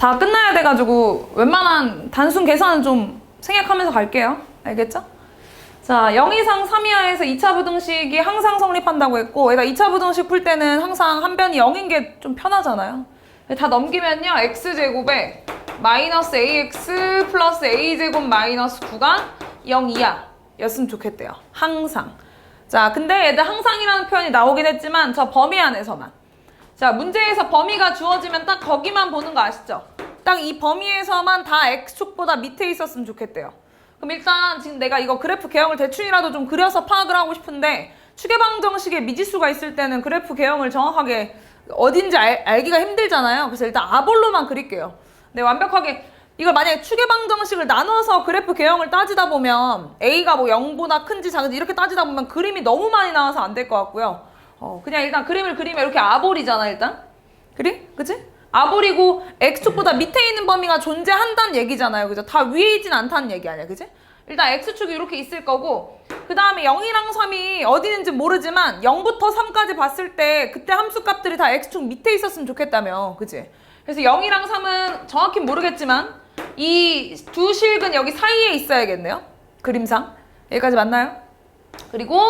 다 끝나야 돼가지고 웬만한 단순 계산은 좀 생략하면서 갈게요. 알겠죠? 자, 0 이상 3 이하에서 2차 부등식이 항상 성립한다고 했고, 얘가 2차 부등식 풀 때는 항상 한 변이 0인 게 좀 편하잖아요. 다 넘기면요, x제곱에 마이너스 ax 플러스 a제곱 마이너스 9가 0 이하 였으면 좋겠대요. 항상. 자, 근데 얘들 항상이라는 표현이 나오긴 했지만 저 범위 안에서만. 자, 문제에서 범위가 주어지면 딱 거기만 보는 거 아시죠? 딱 이 범위에서만 다 x축보다 밑에 있었으면 좋겠대요. 그럼 일단 지금 내가 이거 그래프 개형을 대충이라도 좀 그려서 파악을 하고 싶은데 추계방정식에 미지수가 있을 때는 그래프 개형을 정확하게 어딘지 알기가 힘들잖아요. 그래서 일단 아볼로만 그릴게요. 네, 완벽하게 이걸 만약에 추계방정식을 나눠서 그래프 개형을 따지다 보면 A가 뭐 0보다 큰지 작은지 이렇게 따지다 보면 그림이 너무 많이 나와서 안 될 것 같고요. 그냥 일단 그림을 그리면 이렇게 아볼이잖아, 일단. 그치? 아볼이고 x축보다 밑에 있는 범위가 존재한다는 얘기잖아요. 그죠? 다 위에 있진 않다는 얘기 아니야. 그치? 일단 x축이 이렇게 있을 거고 그 다음에 0이랑 3이 어디 있는지 모르지만 0부터 3까지 봤을 때 그때 함수값들이 다 x축 밑에 있었으면 좋겠다며. 그치? 그래서 0이랑 3은 정확히 모르겠지만 이 두 실근 여기 사이에 있어야겠네요. 그림상. 여기까지 맞나요? 그리고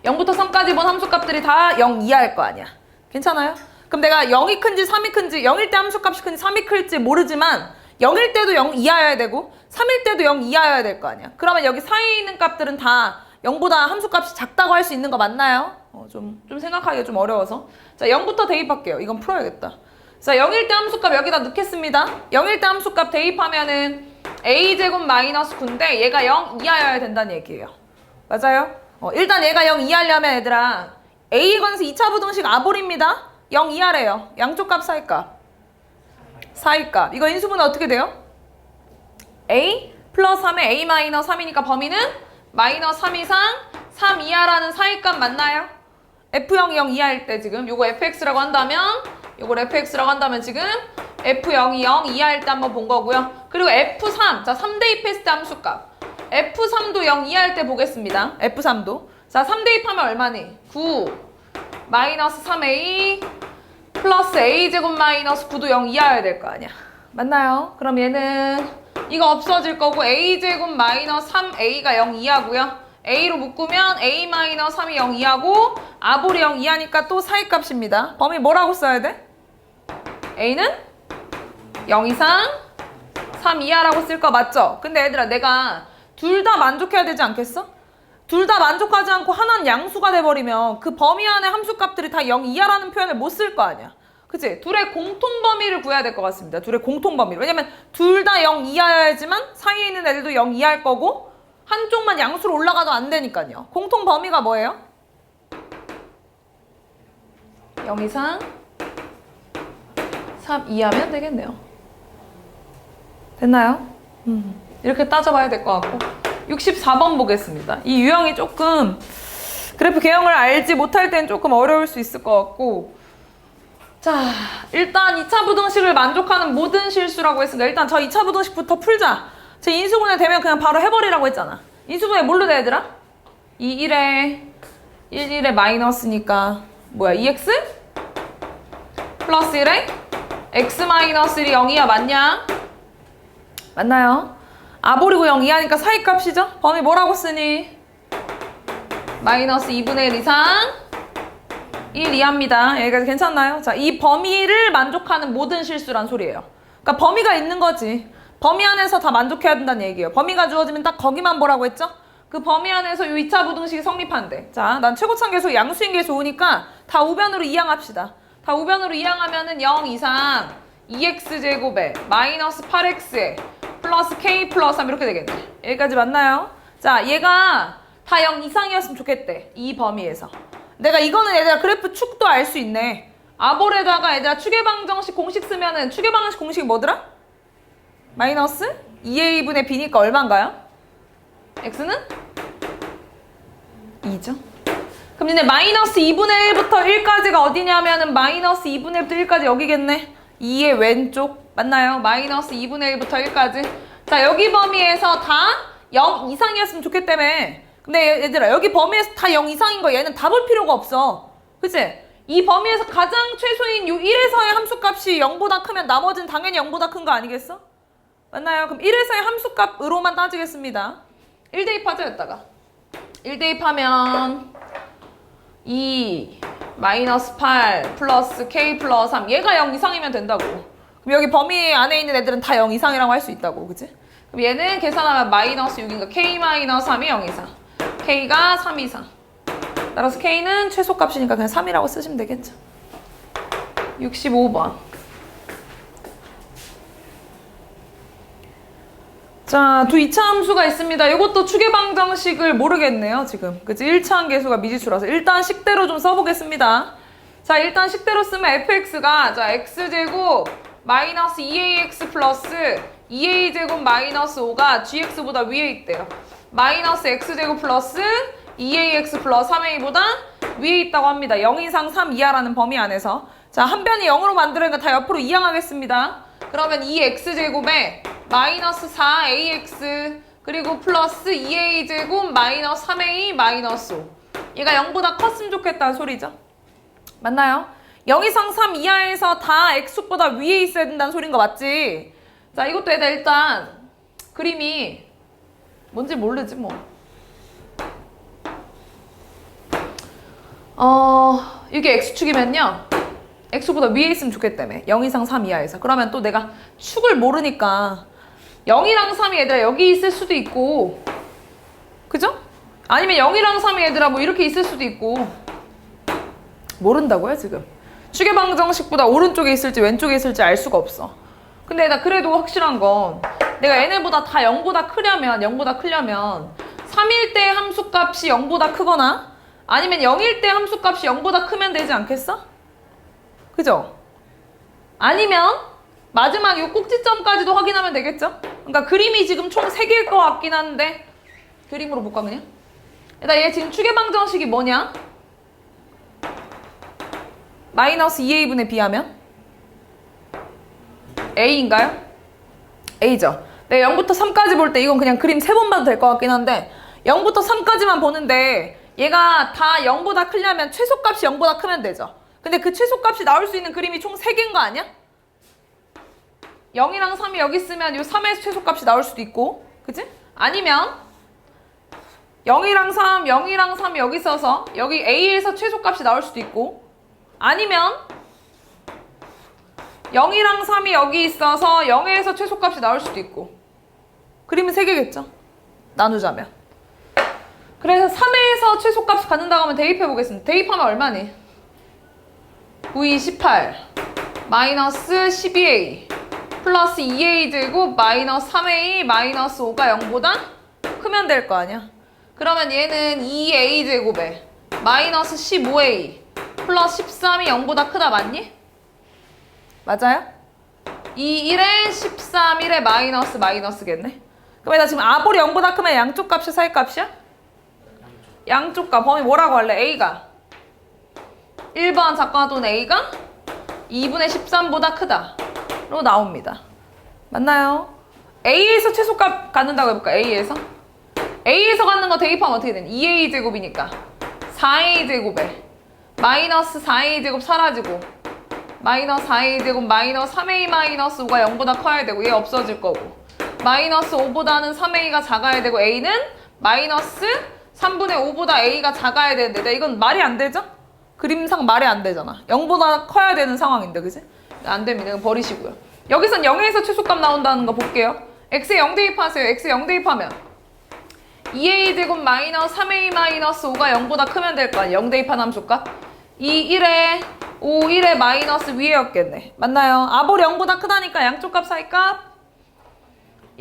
0부터 3까지 본 함수값들이 다 0 이하일 거 아니야. 괜찮아요? 그럼 내가 0이 큰지 3이 큰지 0일 때 함수값이 큰지 3이 클지 모르지만 0일 때도 0 이하여야 되고 3일 때도 0 이하여야 될 거 아니야. 그러면 여기 사이에 있는 값들은 다 0보다 함수값이 작다고 할 수 있는 거 맞나요? 좀 생각하기가 좀 어려워서. 자, 0부터 대입할게요. 이건 풀어야겠다. 자, 0일 때 함수값 여기다 넣겠습니다. 0일 때 함수값 대입하면은 a제곱 마이너스 9인데 얘가 0 이하여야 된다는 얘기예요. 맞아요? 일단 얘가 0 이하려면 얘들아 a에 관해서 2차 부등식 아볼입니다. 0 이하래요. 양쪽 값 사이값. 사이값. 이거 인수분해 어떻게 돼요? a 플러스 3에 a 마이너스 3이니까 범위는 마이너스 3 이상 3 이하라는 사이값 맞나요? f0이 0 이하일 때 지금 요거 fx라고 한다면 요걸 fx라고 한다면 지금 f0이 0 이하일 때 한번 본 거고요. 그리고 f3. 자, 3 대입했을 때 함수값. f3도 0 이하일 때 보겠습니다. f3도. 자, 3 대입하면 얼마니? 9 마이너스 3a 플러스 a제곱 마이너스 9도 0 이하여야 될 거 아니야. 맞나요? 그럼 얘는 이거 없어질 거고 a제곱 마이너스 3a가 0 이하고요. a로 묶으면 a 마이너스 3이 0 이하고 아볼이 0 이하니까 또 사이값입니다. 범위 뭐라고 써야 돼? a는 0 이상 3 이하라고 쓸 거 맞죠? 근데 얘들아 내가 둘 다 만족해야 되지 않겠어? 둘 다 만족하지 않고 하나는 양수가 돼버리면 그 범위 안에 함수값들이 다 0 이하라는 표현을 못 쓸 거 아니야. 그치? 둘의 공통범위를 구해야 될 것 같습니다. 둘의 공통범위를. 왜냐면 둘 다 0 이하여야지만 사이에 있는 애들도 0 이하일 거고 한쪽만 양수로 올라가도 안 되니까요. 공통범위가 뭐예요? 0 이상 3 이하면 되겠네요. 됐나요? 이렇게 따져봐야 될 것 같고 64번 보겠습니다. 이 유형이 조금 그래프 개형을 알지 못할 땐 조금 어려울 수 있을 것 같고 자, 일단 2차 부등식을 만족하는 모든 실수라고 했으니까 일단 저 2차 부등식부터 풀자. 제 인수분해 되면 그냥 바로 해버리라고 했잖아. 인수분해 뭘로 돼 얘들아? 2, 1에 1, 1에 마이너스니까 뭐야 2x? 플러스 1에 x 마이너스 1이 0이야 맞냐? 맞나요? 아볼이고 0 이하니까 사이값이죠? 범위 뭐라고 쓰니? 마이너스 2분의 1 이상 1 이하입니다. 여기까지 괜찮나요? 자, 이 범위를 만족하는 모든 실수란 소리예요. 그러니까 범위가 있는 거지. 범위 안에서 다 만족해야 된다는 얘기예요. 범위가 주어지면 딱 거기만 보라고 했죠? 그 범위 안에서 이 2차 부등식이 성립한대. 자, 난 최고차 계속 양수인 게 좋으니까 다 우변으로 이항합시다. 다 우변으로 이항하면은 0 이상 2x제곱에 마이너스 8x에 플러스 k 플러스 3 이렇게 되겠네. 여기까지 맞나요? 자, 얘가 다 0 이상이었으면 좋겠대. 이 범위에서. 내가 이거는 얘들아 그래프 축도 알 수 있네. 아볼에다가 얘들아 추계방정식 공식 쓰면은 추계방정식 공식이 뭐더라? 마이너스 2a분의 b니까 얼마인가요? x는 2죠. 그럼 이제 마이너스 2분의 1부터 1까지가 어디냐면은 마이너스 2분의 1부터 1까지 여기겠네. 2의 왼쪽 맞나요? 마이너스 2분의 1부터 1까지. 자, 여기 범위에서 다 0 이상이었으면 좋겠다며. 근데 얘들아 여기 범위에서 다 0 이상인 거 얘는 다 볼 필요가 없어. 그치? 이 범위에서 가장 최소인 요 1에서의 함수값이 0보다 크면 나머지는 당연히 0보다 큰 거 아니겠어? 맞나요? 그럼 1에서의 함수값으로만 따지겠습니다. 1 대입하자 했다가 1 대입하면 2 마이너스 8 플러스 k 플러스 3 얘가 0 이상이면 된다고. 그럼 여기 범위 안에 있는 애들은 다 0 이상이라고 할 수 있다고. 그치? 그럼 얘는 계산하면 마이너스 6인가 k 마이너스 3이 0 이상 k가 3 이상. 따라서 k는 최소값이니까 그냥 3이라고 쓰시면 되겠죠. 65번. 자, 두 2차 함수가 있습니다. 이것도 추계방정식을 모르겠네요, 지금. 그치? 1차 함계수가 미지수라서. 일단 식대로 좀 써보겠습니다. 자, 일단 식대로 쓰면 fx가, 자, x제곱 마이너스 2ax 플러스 2a제곱 마이너스 5가 gx보다 위에 있대요. 마이너스 x제곱 플러스 2ax 플러스 3a보다 위에 있다고 합니다. 0 이상 3 이하라는 범위 안에서. 자, 한 변이 0으로 만들으니까 다 옆으로 이항하겠습니다. 그러면 2x제곱에 마이너스 4ax 그리고 플러스 2a제곱 마이너스 3a 마이너스 5. 얘가 0보다 컸으면 좋겠다는 소리죠. 맞나요? 0 이상 3 이하에서 다 x축보다 위에 있어야 된다는 소린 거 맞지? 자, 이것도 일단 그림이 뭔지 모르지 뭐. 이게 x축이면요. x보다 위에 있으면 좋겠다며. 0 이상 3 이하에서. 그러면 또 내가 축을 모르니까 0이랑 3이 얘들아 여기 있을 수도 있고, 그죠? 아니면 0이랑 3이 얘들아 뭐 이렇게 있을 수도 있고. 모른다고요 지금. 추계방정식보다 오른쪽에 있을지 왼쪽에 있을지 알 수가 없어. 근데 나 그래도 확실한 건 내가 얘네보다 다 0보다 크려면 3일 때 함수값이 0보다 크거나 아니면 0일 때 함수값이 0보다 크면 되지 않겠어? 그죠? 아니면 마지막 이 꼭지점까지도 확인하면 되겠죠? 그러니까 그림이 지금 총 3개일 것 같긴 한데 그림으로 볼까 그냥? 일단 얘 지금 추계방정식이 뭐냐? 마이너스 2a분의 b하면 a인가요? a죠. 내가 0부터 3까지 볼 때 이건 그냥 그림 3번 봐도 될 것 같긴 한데 0부터 3까지만 보는데 얘가 다 0보다 크려면 최소값이 0보다 크면 되죠. 근데 그 최소값이 나올 수 있는 그림이 총 3개인 거 아니야? 0이랑 3이 여기 있으면 이 3에서 최소값이 나올 수도 있고, 그치? 아니면 0이랑 3이 여기 있어서 여기 A에서 최소값이 나올 수도 있고, 아니면 0이랑 3이 여기 있어서 0에서 최소값이 나올 수도 있고. 그림은 3개겠죠? 나누자면. 그래서 3에서 최소값이 갖는다고 하면 대입해 보겠습니다. 대입하면 얼마니? 9, 18 마이너스 12a 플러스 2a 제곱 마이너스 3a 마이너스 5가 0보다 크면 될 거 아니야. 그러면 얘는 2a 제곱에 마이너스 15a 플러스 13이 0보다 크다 맞니? 맞아요? 2, 1에 13, 1에 마이너스겠네. 그럼 나 지금 아볼이 0보다 크면 양쪽 값이 사이값이야? 양쪽 값 범위 뭐라고 할래? a가 1번 작거나 또는 a가 2분의 13보다 크다 로 나옵니다. 맞나요? a에서 최소값 갖는다고 해볼까? a에서 갖는 거 대입하면 어떻게 되니? 2a 제곱이니까 4a 제곱에 마이너스 4a 제곱 사라지고 마이너스 4a 제곱 마이너스 3a 마이너스 5가 0보다 커야 되고 얘 없어질 거고 마이너스 5보다는 3a가 작아야 되고 a는 마이너스 3분의 5보다 a가 작아야 되는데 이건 말이 안 되죠? 그림상 말이 안 되잖아. 0보다 커야 되는 상황인데, 그치? 안 됩니다. 이거 버리시고요. 여기선 0에서 최소값 나온다는 거 볼게요. x에 0 대입하세요. x에 0 대입하면 2a 제곱 마이너스 3a 마이너스 5가 0보다 크면 될 거 아니야. 0 대입한 함수값. 2, 1에 5, 1에 마이너스 위에였겠네. 맞나요? 아볼 0보다 크다니까 양쪽 값 사이값.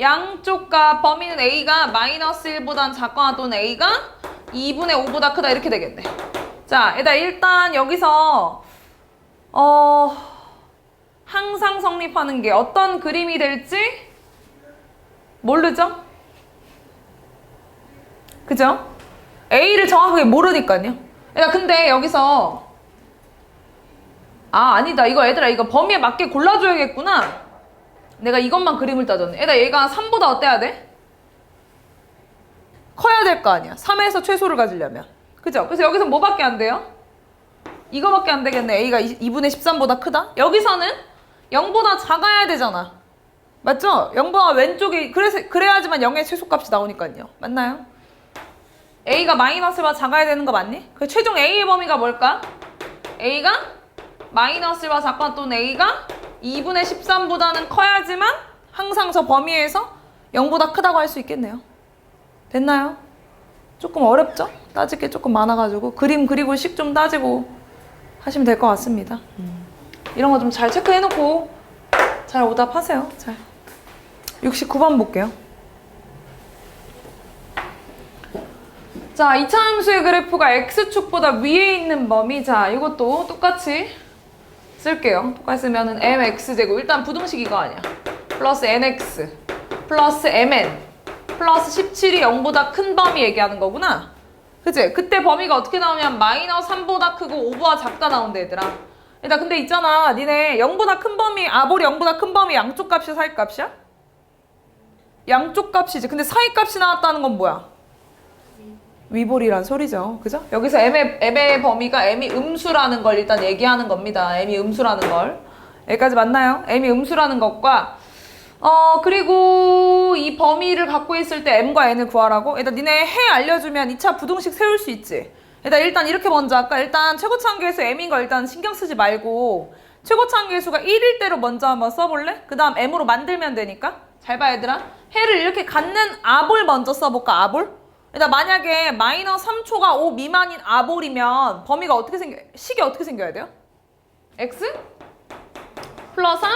양쪽 값 범위는 a가 마이너스 1보단 작거나 또는 a가 2분의 5보다 크다 이렇게 되겠네. 자, 일단 여기서 항상 성립하는 게 어떤 그림이 될지 모르죠? 그죠? A를 정확하게 모르니까요. 근데 여기서 아니다. 이거 얘들아 이거 범위에 맞게 골라줘야겠구나. 내가 이것만 그림을 따졌네. 얘가 3보다 어때야 돼? 커야 될 거 아니야. 3에서 최소를 가지려면. 그죠? 그래서 여기서 뭐밖에 안 돼요? 이거밖에 안 되겠네. a가 2분의 13보다 크다? 여기서는 0보다 작아야 되잖아. 맞죠? 0보다 왼쪽이 그래야지만 0의 최소값이 나오니까요. 맞나요? a가 마이너스보다 작아야 되는 거 맞니? 그 최종 a의 범위가 뭘까? a가 마이너스보다 작거나 또는 a가 2분의 13보다는 커야지만 항상 저 범위에서 0보다 크다고 할 수 있겠네요. 됐나요? 조금 어렵죠? 따질 게 조금 많아가지고 그림 그리고 식 좀 따지고 하시면 될 것 같습니다. 이런 거 좀 잘 체크해놓고 잘 오답하세요. 잘. 69번 볼게요. 자, 2차 함수의 그래프가 x축보다 위에 있는 범위. 자, 이것도 똑같이 쓸게요. 똑같이 쓰면은 mx제곱. 일단 부등식 이거 아니야. 플러스 nx 플러스 mn 플러스 17이 0보다 큰 범위 얘기하는 거구나. 그치? 그때 범위가 어떻게 나오냐면 마이너스 3보다 크고 5보다 작다 나온다 얘들아. 일단 근데 있잖아. 니네 0보다 큰 범위, 아볼이 0보다 큰 범위 양쪽 값이 사이 값이야? 양쪽 값이지. 근데 사이 값이 나왔다는 건 뭐야? 위볼이란 소리죠. 그죠? 여기서 m의 범위가 m이 음수라는 걸 일단 얘기하는 겁니다. m이 음수라는 걸. 여기까지 맞나요? m이 음수라는 것과 그리고 이 범위를 갖고 있을 때 m과 n을 구하라고? 일단 니네 해 알려주면 2차 부등식 세울 수 있지. 일단 이렇게 먼저 할까? 일단 최고차항계수 m인 거 일단 신경 쓰지 말고 최고차항계수가 1일 대로 먼저 한번 써볼래? 그 다음 m으로 만들면 되니까. 잘 봐 얘들아. 해를 이렇게 갖는 아볼 먼저 써볼까? 아볼? 일단 만약에 마이너스 3초가 5 미만인 아볼이면 범위가 어떻게 식이 어떻게 생겨야 돼요? x 플러스 3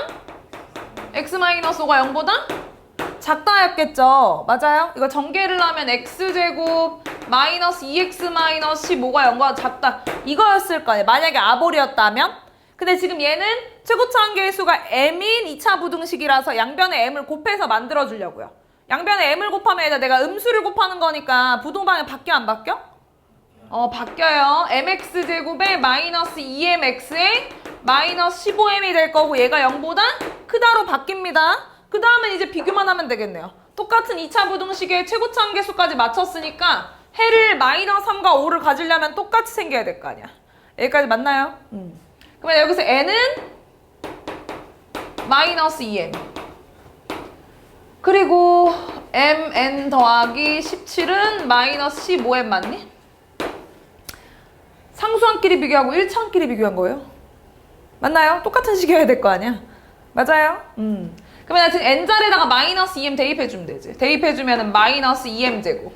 x 마이너스 5가 0보다 작다였겠죠? 맞아요? 이거 전개를 하면 x제곱 마이너스 2x 마이너스 15가 0보다 작다 이거였을 거 아니에요. 만약에 아볼이었다면. 근데 지금 얘는 최고차항계수가 m인 2차 부등식이라서 양변에 m을 곱해서 만들어주려고요. 양변에 m을 곱하면 내가 음수를 곱하는 거니까 부동방향 바뀌어 안 바뀌어? 바뀌어요. mx제곱에 마이너스 2mx에 마이너스 15m이 될 거고 얘가 0보다 크다로 바뀝니다. 그 다음엔 이제 비교만 하면 되겠네요. 똑같은 2차 부등식의 최고차항계수까지 맞췄으니까 해를 마이너스 3과 5를 가지려면 똑같이 생겨야 될 거 아니야. 여기까지 맞나요? 그러면 여기서 n은 마이너스 2m 그리고 mn 더하기 17은 마이너스 15m 맞니? 상수항끼리 비교하고 1차항끼리 비교한 거예요. 맞나요? 똑같은 식이어야 될 거 아니야. 맞아요? 그러면 지금 n자리에다가 마이너스 2m 대입해주면 되지. 대입해주면 마이너스 2m제곱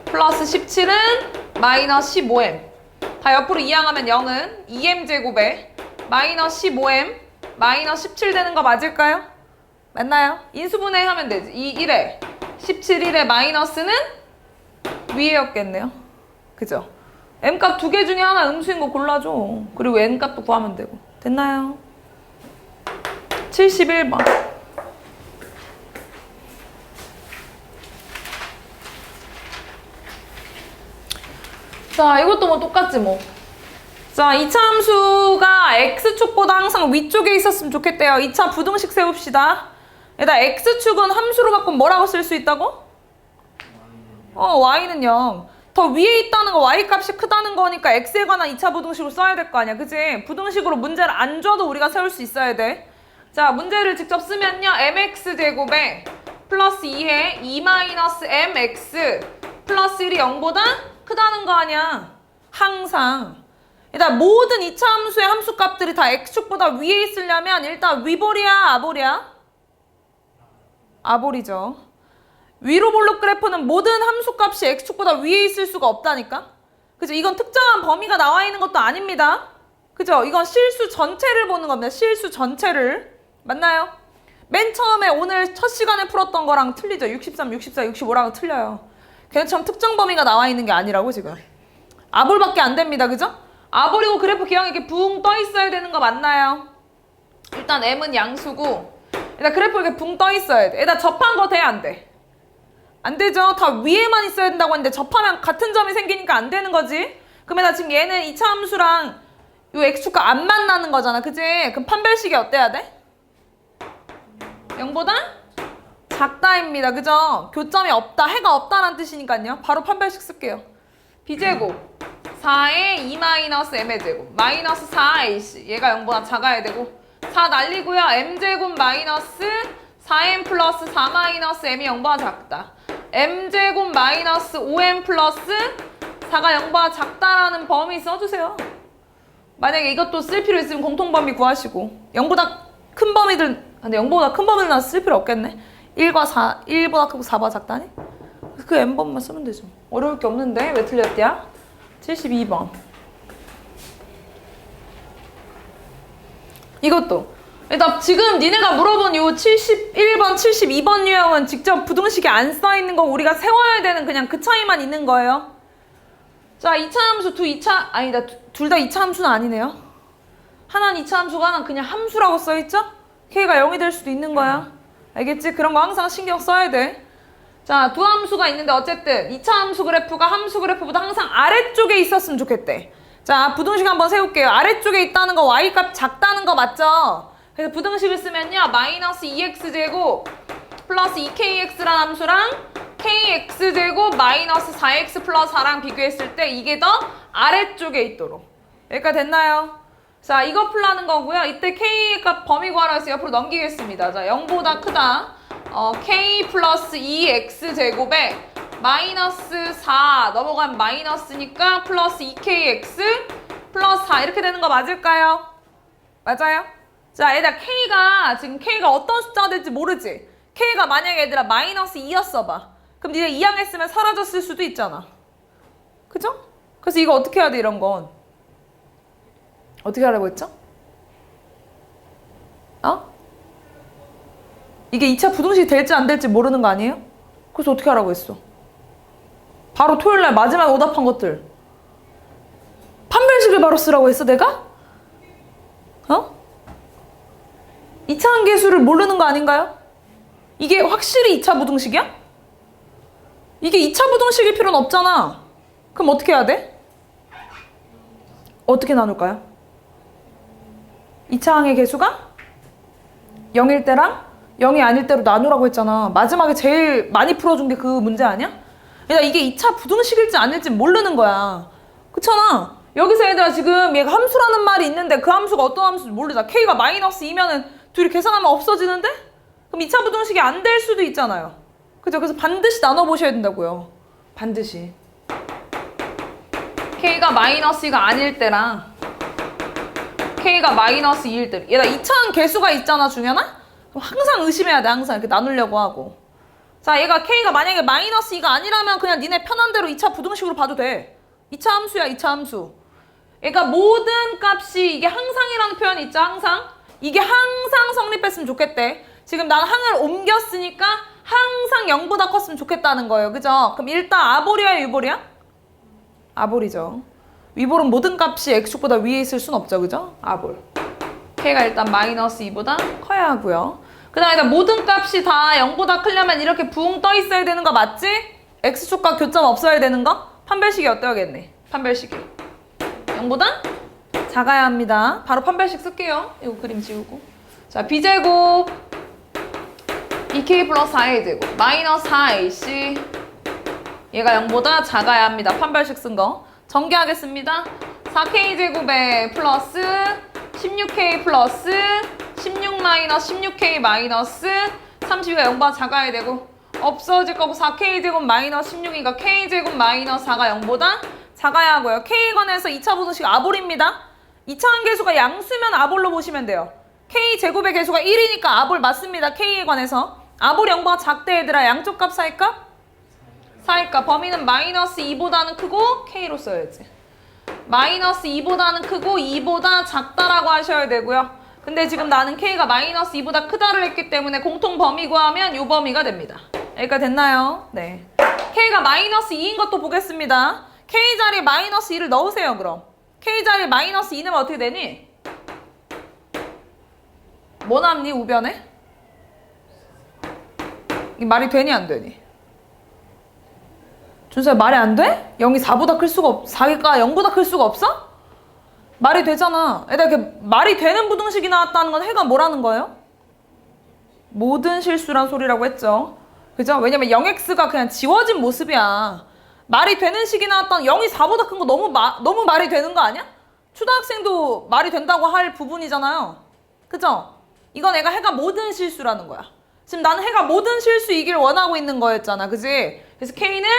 플러스 17은 마이너스 15m 다 옆으로 이항하면 0은 2m제곱에 마이너스 15m 마이너스 17 되는 거 맞을까요? 맞나요? 인수분해 하면 되지. 1에 17일에 마이너스는 위에였겠네요. 그죠? m값 두 개 중에 하나 음수인 거 골라줘. 그리고 n값도 구하면 되고. 됐나요? 71번. 자, 이것도 뭐 똑같지 뭐. 자, 2차 함수가 x축보다 항상 위쪽에 있었으면 좋겠대요. 2차 부등식 세웁시다. 일단 x축은 함수로 바꾸면 뭐라고 쓸 수 있다고? y는 0. 더 위에 있다는 거 y값이 크다는 거니까 x에 관한 2차 부등식으로 써야 될 거 아니야. 그치? 부등식으로 문제를 안 줘도 우리가 세울 수 있어야 돼. 자, 문제를 직접 쓰면요. mx제곱에 플러스 2에 2-mx 플러스 1이 0보다 크다는 거 아니야. 항상. 일단 모든 2차 함수의 함수값들이 다 x축보다 위에 있으려면 일단 위볼이야, 아볼이야? 아볼이죠. 위로 볼록 그래프는 모든 함수값이 x축보다 위에 있을 수가 없다니까? 그죠? 이건 특정한 범위가 나와 있는 것도 아닙니다. 그죠? 이건 실수 전체를 보는 겁니다. 실수 전체를. 맞나요? 맨 처음에 오늘 첫 시간에 풀었던 거랑 틀리죠? 63, 64, 65랑은 틀려요. 걔네처럼 특정 범위가 나와 있는 게 아니라고 지금. 아볼밖에 안 됩니다. 그죠? 아볼이고 그래프 기왕 이렇게 붕 떠 있어야 되는 거 맞나요? 일단 m은 양수고 일단 그래프 이렇게 붕 떠 있어야 돼. 일단 접한 거 돼? 안 돼? 안 되죠? 다 위에만 있어야 된다고 했는데 접하면 같은 점이 생기니까 안 되는 거지? 그러면 나 지금 얘는 2차 함수랑 요 x축과 안 만나는 거잖아. 그지? 그럼 판별식이 어때야 돼? 0보다 작다입니다. 그죠? 교점이 없다, 해가 없다라는 뜻이니까요. 바로 판별식 쓸게요. b제곱 4에 2-m의 제곱 마이너스 4ac 얘가 0보다 작아야 되고 4 날리고요. m제곱 마이너스 4m 플러스 4 마이너스 m이 0보다 작다. m제곱 마이너스 5m 플러스 4가 0보다 작다라는 범위 써주세요. 만약에 이것도 쓸 필요 있으면 공통범위 구하시고 0보다 큰 범위들 근데 0보다 큰 범위를 나서 쓸 필요 없겠네. 1과 4, 1보다 크고 4보다 작다니? 그 n번만 쓰면 되죠. 어려울 게 없는데 왜 틀렸대야? 72번. 이것도 일단 지금 니네가 물어본 요 71번, 72번 유형은 직접 부등식에 안 써있는 거 우리가 세워야 되는 그냥 그 차이만 있는 거예요. 자, 2차 함수 둘 다 2차 함수는 아니네요. 하나는 2차 함수가 하나는 그냥 함수라고 써있죠? k가 0이 될 수도 있는 거야. 알겠지? 그런 거 항상 신경 써야 돼. 자, 두 함수가 있는데 어쨌든 2차 함수 그래프가 함수 그래프보다 항상 아래쪽에 있었으면 좋겠대. 자, 부등식 한번 세울게요. 아래쪽에 있다는 거 y값 작다는 거 맞죠? 그래서 부등식을 쓰면요. 마이너스 2x제곱 플러스 2kx라는 함수랑 kx제곱 마이너스 4x 플러스 4랑 비교했을 때 이게 더 아래쪽에 있도록. 여기까지 됐나요? 자, 이거 풀라는 거고요. 이때 k값 범위 구하라 해서 옆으로 넘기겠습니다. 자, 0보다 크다. k 플러스 2x제곱에 마이너스 4 넘어가면 마이너스니까 플러스 2kx 플러스 4 이렇게 되는 거 맞을까요? 맞아요? 자, 얘들아 지금 k가 어떤 숫자가 될지 모르지? k가 만약에 얘들아 마이너스 2였어 봐. 그럼 니네 2항 했으면 사라졌을 수도 있잖아. 그죠? 그래서 이거 어떻게 해야 돼 이런 건? 어떻게 하라고 했죠? 이게 2차 부등식이 될지 안 될지 모르는 거 아니에요? 그래서 어떻게 하라고 했어? 바로 토요일날 마지막에 오답한 것들 판별식을 바로 쓰라고 했어 내가? 2차 한계수를 모르는 거 아닌가요? 이게 확실히 2차 부등식이야? 이게 2차 부등식일 필요는 없잖아. 그럼 어떻게 해야 돼? 어떻게 나눌까요? 2차 항의 개수가 0일 때랑 0이 아닐 때로 나누라고 했잖아. 마지막에 제일 많이 풀어준 게 그 문제 아니야? 얘들아 이게 2차 부등식일지 아닐지 모르는 거야. 그렇잖아. 여기서 얘들아 지금 얘가 함수라는 말이 있는데 그 함수가 어떤 함수인지 모르잖아. k가 마이너스 2면은 둘이 계산하면 없어지는데? 그럼 2차 부등식이 안 될 수도 있잖아요. 그죠? 그래서 반드시 나눠보셔야 된다고요. 반드시. k가 마이너스 2가 아닐 때랑 k가 마이너스 2일 때 얘들아 2차항 개수가 있잖아 중현아? 그럼 항상 의심해야 돼. 항상 이렇게 나누려고 하고. 자, 얘가 k가 만약에 마이너스 2가 아니라면 그냥 니네 편한 대로 2차 부등식으로 봐도 돼. 2차 함수야 2차 함수. 그러니까 모든 값이 이게 항상이라는 표현이 있죠. 항상. 이게 항상 성립했으면 좋겠대. 지금 난 항을 옮겼으니까 항상 0보다 컸으면 좋겠다는 거예요. 그죠? 그럼 일단 아볼이야 유볼이야? 아볼이죠. 위볼은 모든 값이 x축보다 위에 있을 순 없죠. 그죠? 아볼. k가 일단 마이너스 2보다 커야 하고요. 그 다음에 모든 값이 다 0보다 크려면 이렇게 붕 떠 있어야 되는 거 맞지? x축과 교점 없어야 되는 거? 판별식이 어떠하겠네? 판별식이 0보다 작아야 합니다. 바로 판별식 쓸게요. 이거 그림 지우고. 자, b제곱 2k 플러스 4a 제곱 마이너스 4ac 얘가 0보다 작아야 합니다. 판별식 쓴 거. 전개하겠습니다. 4k 제곱에 플러스 16k 플러스 16 마이너스 16k 마이너스 32가 0보다 작아야 되고 없어질 거고 4k 제곱 마이너스 16이니까 k 제곱 마이너스 4가 0보다 작아야 하고요. k관에서 2차 부등식 아볼입니다. 2차 한계수가 양수면 아볼로 보시면 돼요. k 제곱의 개수가 1이니까 아볼 맞습니다. k에 관해서 아볼이 0보다 작대 얘들아. 양쪽 값 사이값? 사이값. 범위는 마이너스 2보다는 크고 k로 써야지. 마이너스 2보다는 크고 2보다 작다라고 하셔야 되고요. 근데 지금 나는 k가 마이너스 2보다 크다를 했기 때문에 공통 범위 구하면 요 범위가 됩니다. 여기까지 됐나요? 네. k가 마이너스 2인 것도 보겠습니다. k 자리에 마이너스 2를 넣으세요. 그럼 k 자리에 마이너스 2 넣으면 어떻게 되니? 뭐 남니 우변에? 이 말이 되니 안 되니? 준서야 말이 안 돼? 0이 4보다 클 수가 4가 0보다 클 수가 없어? 말이 되잖아. 일단 이렇게 말이 되는 부등식이 나왔다는 건 해가 뭐라는 거예요? 모든 실수란 소리라고 했죠. 그죠? 왜냐면 0x가 그냥 지워진 모습이야. 말이 되는 식이 나왔던 0이 4보다 큰 거 너무 말이 되는 거 아니야? 초등학생도 말이 된다고 할 부분이잖아요. 그죠? 이건 애가 해가 모든 실수라는 거야. 지금 나는 해가 모든 실수이길 원하고 있는 거였잖아. 그지? 그래서 K는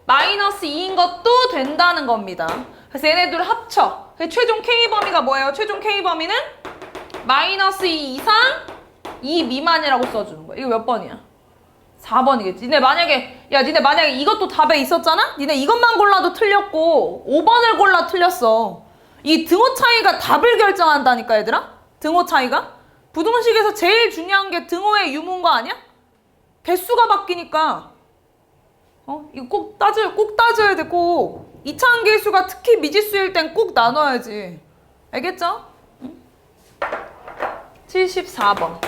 마이너스 2인 것도 된다는 겁니다. 그래서 얘네들을 합쳐. 그래서 최종 K 범위가 뭐예요? 최종 K 범위는 마이너스 2 이상 2 미만이라고 써주는 거야. 이거 몇 번이야? 4번이겠지. 니네 만약에 이것도 답에 있었잖아? 니네 이것만 골라도 틀렸고 5번을 골라 틀렸어. 이 등호 차이가 답을 결정한다니까 얘들아? 등호 차이가? 부등식에서 제일 중요한 게 등호의 유무인 거 아니야? 개수가 바뀌니까 이거 꼭 따져야 돼. 꼭 이차함계수가 특히 미지수일 땐 꼭 나눠야지. 알겠죠? 74번.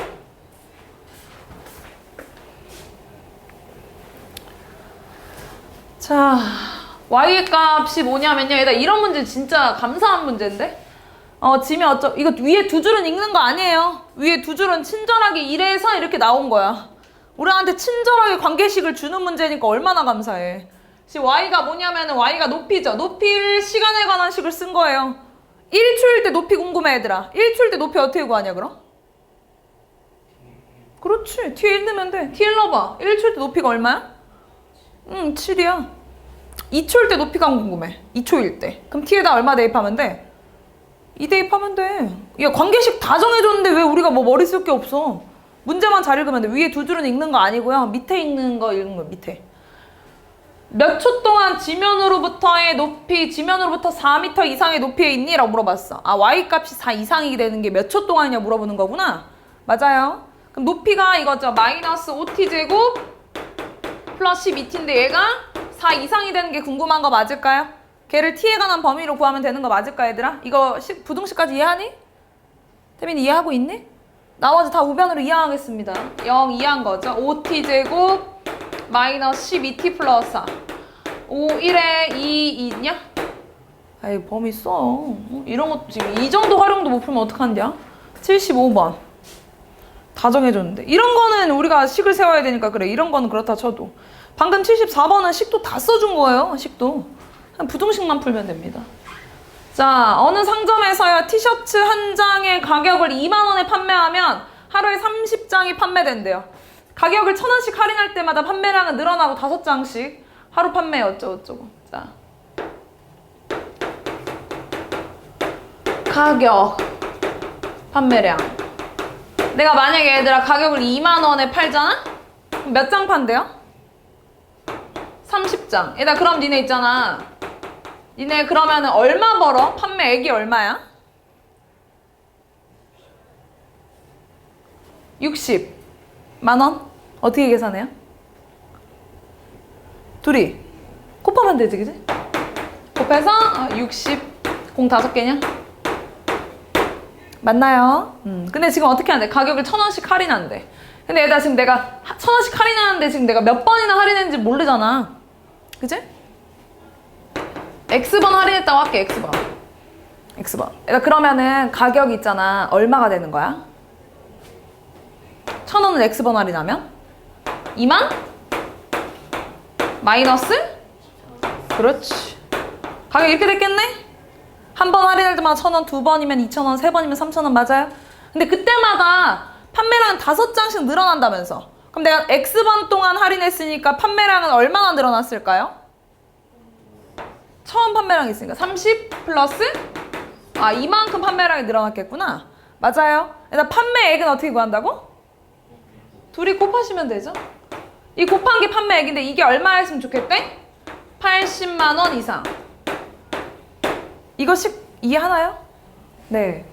자, y의 값이 뭐냐면요. 얘들아, 이런 문제 진짜 감사한 문제인데? 지면 이거 위에 두 줄은 읽는 거 아니에요. 위에 두 줄은 친절하게 이래서 이렇게 나온 거야. 우리한테 친절하게 관계식을 주는 문제니까 얼마나 감사해. 지금 y가 뭐냐면은 y가 높이죠. 높이를 시간에 관한 식을 쓴 거예요. 1초일 때 높이 궁금해 얘들아. 1초일 때 높이 어떻게 구하냐 그럼? 그렇지. t 1 넣으면 돼. t 1 넣어봐. 1초일 때 높이가 얼마야? 7이야. 2초일 때 높이가 궁금해. 2초일 때. 그럼 t에다 얼마 대입하면 돼? 2 대입하면 돼. 야, 관계식 다 정해줬는데 왜 우리가 뭐 머리 쓸 게 없어? 문제만 잘 읽으면 돼. 위에 두 줄은 읽는 거 아니고요. 밑에 읽는 거 읽는 거 밑에. 몇 초 동안 지면으로부터의 높이, 지면으로부터 4m 이상의 높이에 있니? 라고 물어봤어. 아, y값이 4 이상이 되는 게 몇 초 동안이냐 물어보는 거구나. 맞아요. 그럼 높이가 이거죠. 마이너스 5t제곱 플러스 12t인데 얘가 4 이상이 되는 게 궁금한 거 맞을까요? 걔를 t에 관한 범위로 구하면 되는 거 맞을까 얘들아? 이거 부등식까지 이해하니? 태민이 이해하고 있니? 나머지 다 우변으로 이해하겠습니다. 0 이해한 거죠. 5t제곱 마이너스 12t 플러스 4. 5, 1에 2 있냐? 아이 범위 써. 이런 것도 지금 이 정도 활용도 못 풀면 어떡한냐? 75번. 다 정해줬는데. 이런 거는 우리가 식을 세워야 되니까 그래. 이런 거는 그렇다 쳐도. 방금 74번은 식도 다 써준 거예요. 식도. 그냥 부등식만 풀면 됩니다. 자, 어느 상점에서요. 티셔츠 한 장의 가격을 2만 원에 판매하면 하루에 30장이 판매된대요. 가격을 1,000원씩 할인할 때마다 판매량은 늘어나고 5장씩 하루 판매 어쩌고저쩌고. 자, 가격, 판매량. 내가 만약에 얘들아 가격을 2만 원에 팔잖아? 그럼 몇 장 판대요? 30장. 얘들아 그럼 니네 있잖아. 니네 그러면은 얼마 벌어? 판매액이 얼마야? 60만 원? 어떻게 계산해요? 둘이 곱하면 되지, 그지? 곱해서 60, 공 5개냐? 맞나요? 근데 지금 어떻게 하는데? 가격을 1,000원씩 할인한대. 근데 얘들아 지금 내가 1,000원씩 할인하는데 지금 내가 몇 번이나 할인했는지 모르잖아. 그지? X번 할인했다고 할게. X번. 얘들아 그러면은 가격 있잖아. 얼마가 되는 거야? 1,000원을 X번 할인하면? 2만? 마이너스? 그렇지. 가격 이렇게 됐겠네? 한 번 할인할 때마다 1,000원, 2번이면 2,000원, 3번이면 3,000원 맞아요? 근데 그때마다 판매량은 5장씩 늘어난다면서. 그럼 내가 X번 동안 할인했으니까 판매량은 얼마나 늘어났을까요? 처음 판매량이 있으니까 30 플러스 이만큼 판매량이 늘어났겠구나. 맞아요. 일단 판매액은 어떻게 구한다고? 둘이 곱하시면 되죠. 이 곱한 게 판매액인데 이게 얼마였으면 좋겠대? 80만 원 이상. 이거씩 이해하나요? 네.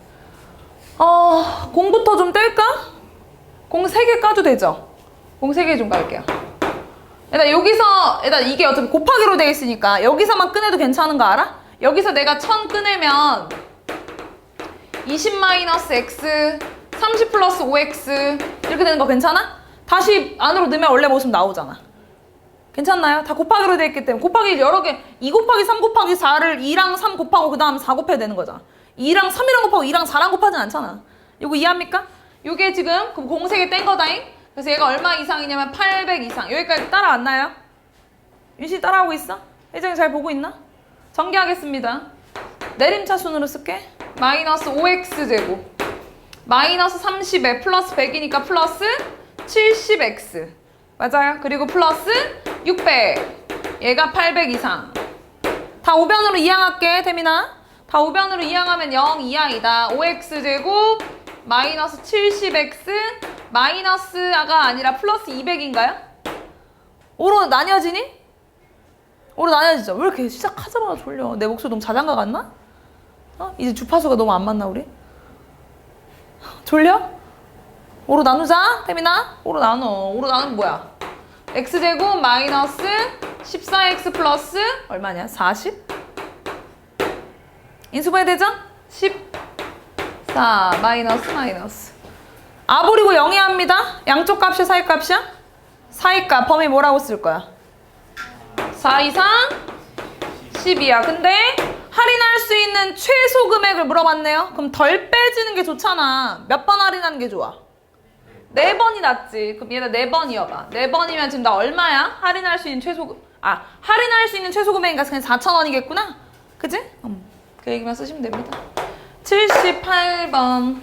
공부터 좀 뗄까? 공 3개 까도 되죠? 공 3개 좀 깔게요. 일단 여기서 일단 이게 어차피 곱하기로 되어 있으니까 여기서만 꺼내도 괜찮은 거 알아? 여기서 내가 1000 꺼내면 20 마이너스 x 30 플러스 5x 이렇게 되는 거 괜찮아? 다시 안으로 넣으면 원래 모습 나오잖아. 괜찮나요? 다 곱하기로 되어 있기 때문에 곱하기 여러 개 2 곱하기 3 곱하기 4를 2랑 3 곱하고 그 다음 4 곱해야 되는 거잖아. 2랑 3이랑 곱하고 2랑 4랑 곱하진 않잖아. 이거 이해합니까? 요게 지금 공 3개 뗀 거다잉. 그래서 얘가 얼마 이상이냐면 800 이상. 여기까지 따라왔나요? 윤씨 따라하고 있어? 혜정이 잘 보고 있나? 전개하겠습니다. 내림차순으로 쓸게. 마이너스 5x제곱 마이너스 30에 플러스 100이니까 플러스 70x 맞아요. 그리고 플러스 600 얘가 800 이상. 다 우변으로 이항할게 태민아. 다 우변으로 이항하면 0 이하이다. 5x제곱 마이너스 70x 마이너스가 아니라 플러스 200인가요? 5로 나뉘어지니? 5로 나뉘어지죠. 왜 이렇게 시작하자마자 졸려. 내 목소리 너무 자장가 같나? 이제 주파수가 너무 안 맞나 우리? 졸려? 5로 나누자 태민아. 5로 나눠. 5로 나누면 뭐야? x제곱 마이너스 14x 플러스 얼마냐? 40? 인수분해 되죠? 14 마이너스 아버리고 0이 합니다. 양쪽 값이 사이 값이야? 사이 값 범위 뭐라고 쓸 거야? 4 이상 10이야. 근데 할인할 수 있는 최소 금액을 물어봤네요. 그럼 덜 빼지는 게 좋잖아. 몇 번 할인하는 게 좋아? 4번이 낫지. 그럼 얘가 4번이어봐. 4번이면 지금 나 얼마야? 할인할 수 있는 할인할 수 있는 최소 금액이니까 그냥 4,000원이겠구나? 그치? 그 얘기만 쓰시면 됩니다. 78번.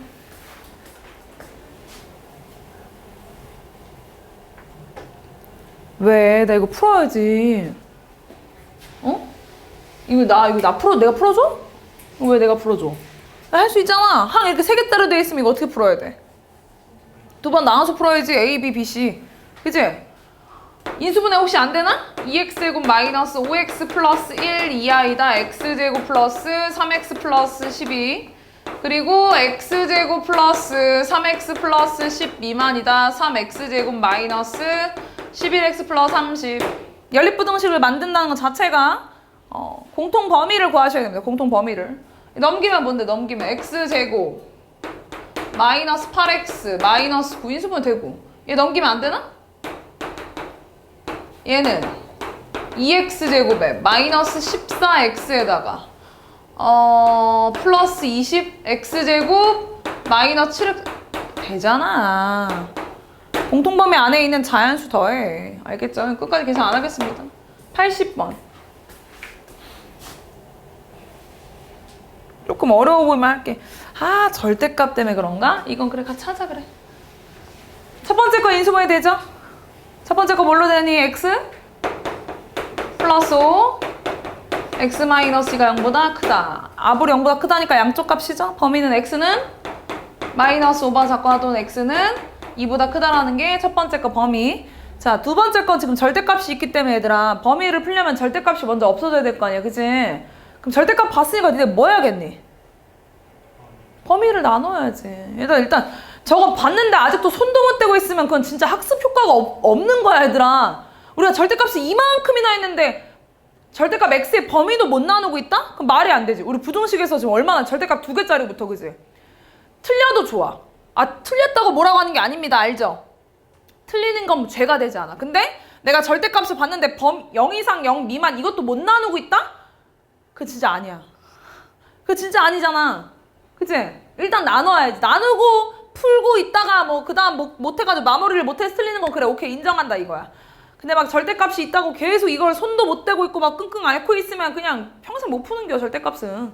왜? 나 이거 풀어야지. 내가 풀어줘? 왜 내가 풀어줘? 나 할 수 있잖아. 항 이렇게 3개 따로 돼 있으면 이거 어떻게 풀어야 돼? 2번 나눠서 풀어야지. A, B, B, C. 그치? 인수분해 혹시 안 되나? 2x제곱 마이너스 5x 플러스 1 이하이다. x제곱 플러스 3x 플러스 12 그리고 x제곱 플러스 3x 플러스 10 미만이다. 3x제곱 마이너스 11x 플러스 30 연립부등식을 만든다는 것 자체가 공통 범위를 구하셔야 됩니다. 공통 범위를 넘기면 뭔데? 넘기면 x제곱 마이너스 8x 마이너스 9 인수분해 되고 얘 넘기면 안 되나? 얘는 2x제곱에 마이너스 14x에다가 플러스 20x제곱 마이너스 7x 되잖아. 공통범위 안에 있는 자연수 더해. 알겠죠? 끝까지 계산 안 하겠습니다. 80번. 조금 어려워 보이면 할게. 절대값 때문에 그런가? 이건 그래 같이 하자 그래. 첫 번째 거 인수분해 되죠? 첫 번째 거 뭘로 되니? x 플러스 5 x 마이너스 2가 0보다 크다. 아볼이 0보다 크다니까 양쪽 값이죠? 범위는 x는 마이너스 5번 사건 또는 x는 2보다 크다라는 게 첫 번째 거 범위. 자, 두 번째 건 지금 절대값이 있기 때문에 얘들아 범위를 풀려면 절대값이 먼저 없어져야 될 거 아니야, 그치? 그럼 절대값 봤으니까 니네 뭐 해야겠니? 범위를 나눠야지. 얘들아 일단 저거 봤는데 아직도 손도 못 대고 있으면 그건 진짜 학습 효과가 없는 거야, 얘들아. 우리가 절대값이 이만큼이나 있는데 절대값 x의 범위도 못 나누고 있다? 그럼 말이 안 되지. 우리 부등식에서 지금 얼마나 절대값 2개짜리부터, 그지? 틀려도 좋아. 틀렸다고 뭐라고 하는 게 아닙니다. 알죠? 틀리는 건 죄가 되지 않아. 근데 내가 절대값을 봤는데 0 이상 0 미만 이것도 못 나누고 있다? 그거 진짜 아니야. 그거 진짜 아니잖아. 그치? 일단 나눠야지. 나누고 풀고 있다가 그 다음 못해가지고 마무리를 못해서 틀리는 건 그래, 오케이, 인정한다 이거야. 근데 막 절대값이 있다고 계속 이걸 손도 못 대고 있고 막 끙끙 앓고 있으면 그냥 평생 못 푸는 겨, 절대값은.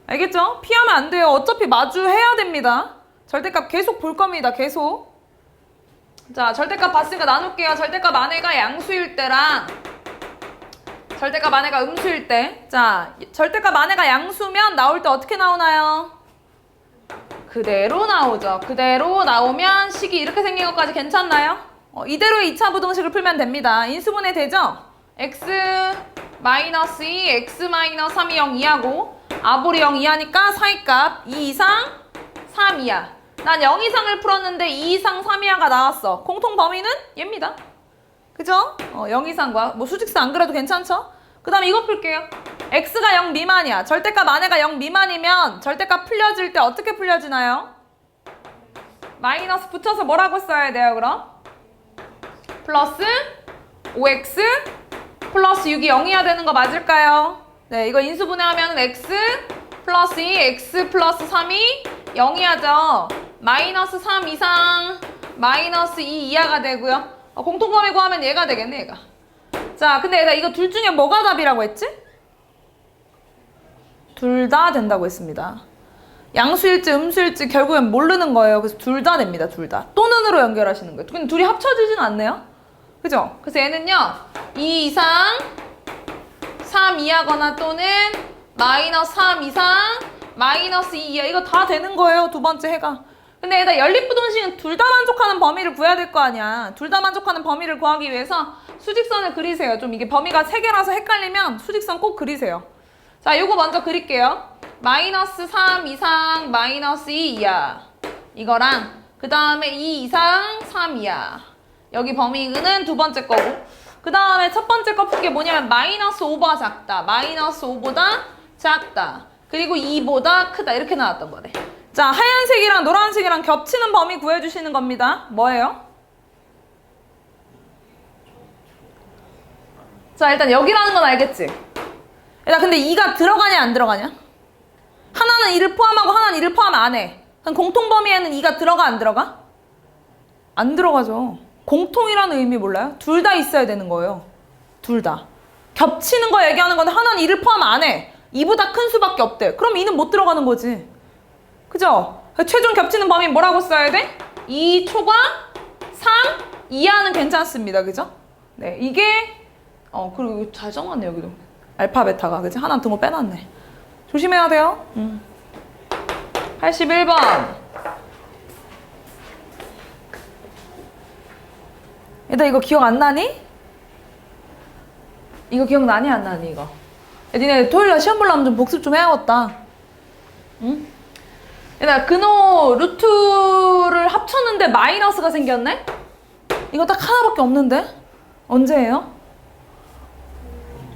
알겠죠? 피하면 안 돼요. 어차피 마주해야 됩니다. 절대값 계속 볼 겁니다. 계속. 자, 절대값 봤으니까 나눌게요. 절대값 안에가 양수일 때랑 절대값 안에가 음수일 때. 자, 절대값 안에가 양수면 나올 때 어떻게 나오나요? 그대로 나오죠. 그대로 나오면 식이 이렇게 생긴 것까지 괜찮나요? 이대로의 2차 부등식을 풀면 됩니다. 인수분해 되죠? x 마이너스 2, x 마이너스 3이 0 이하고 아볼이 0 이하니까 사이값 2 이상 3 이하. 난 0 이상을 풀었는데 2 이상 3 이하가 나왔어. 공통 범위는 얘입니다. 그죠? 0 이상과 수직수 안 그래도 괜찮죠? 그 다음에 이거 풀게요. x가 0 미만이야. 절대값 안에가 0 미만이면 절대값 풀려질 때 어떻게 풀려지나요? 마이너스 붙여서 뭐라고 써야 돼요, 그럼? 플러스 5x 플러스 6이 0이어야 되는 거 맞을까요? 네, 이거 인수분해하면 x 플러스 2, x 플러스 3이 0이하죠. 마이너스 3 이상 마이너스 2 이하가 되고요. 공통범위 구하면 얘가 되겠네, 얘가. 자, 근데 얘들아 이거 둘 중에 뭐가 답이라고 했지? 둘 다 된다고 했습니다. 양수일지 음수일지 결국엔 모르는 거예요. 그래서 둘 다 됩니다. 둘 다. 또는으로 연결하시는 거예요. 근데 둘이 합쳐지진 않네요. 그죠? 그래서 얘는요. 2 이상 3 이하거나 또는 마이너스 3 이상 마이너스 2 이하. 이거 다 되는 거예요. 두 번째 해가. 근데 얘들아 연립부등식은 둘 다 만족하는 범위를 구해야 될 거 아니야. 둘 다 만족하는 범위를 구하기 위해서 수직선을 그리세요. 좀 이게 범위가 3개라서 헷갈리면 수직선 꼭 그리세요. 자, 요거 먼저 그릴게요. 마이너스 3 이상 마이너스 2 이하 이거랑 그 다음에 2 이상 3 이하 여기 범위는 두 번째 거고 그 다음에 첫 번째 거 푼 게 뭐냐면 마이너스 5보다 작다 마이너스 5보다 작다 그리고 2보다 크다 이렇게 나왔던 거네. 자, 하얀색이랑 노란색이랑 겹치는 범위 구해주시는 겁니다. 뭐예요? 자, 일단 여기라는 건 알겠지? 일단 근데 2가 들어가냐 안 들어가냐? 하나는 2를 포함하고 하나는 2를 포함 안 해. 그럼 공통 범위에는 2가 들어가 안 들어가? 안 들어가죠. 공통이라는 의미 몰라요? 둘 다 있어야 되는 거예요. 둘 다. 겹치는 거 얘기하는 건데 하나는 2를 포함 안 해. 2보다 큰 수밖에 없대. 그럼 2는 못 들어가는 거지. 그죠? 최종 겹치는 범위 뭐라고 써야 돼? 2 초과 3 이하는 괜찮습니다. 그죠? 네, 이게 그리고 잘 적었네 여기도. 알파 베타가 그치? 하나 등호 빼놨네. 조심해야 돼요. 81번. 얘들아 이거 기억 안 나니? 이거 기억나니 안 나니 이거? 야, 니네 토요일날 시험 보려면 좀 복습 좀 해야겠다. 응? 얘들아 근호 루트를 합쳤는데 마이너스가 생겼네? 이거 딱 하나밖에 없는데? 언제예요?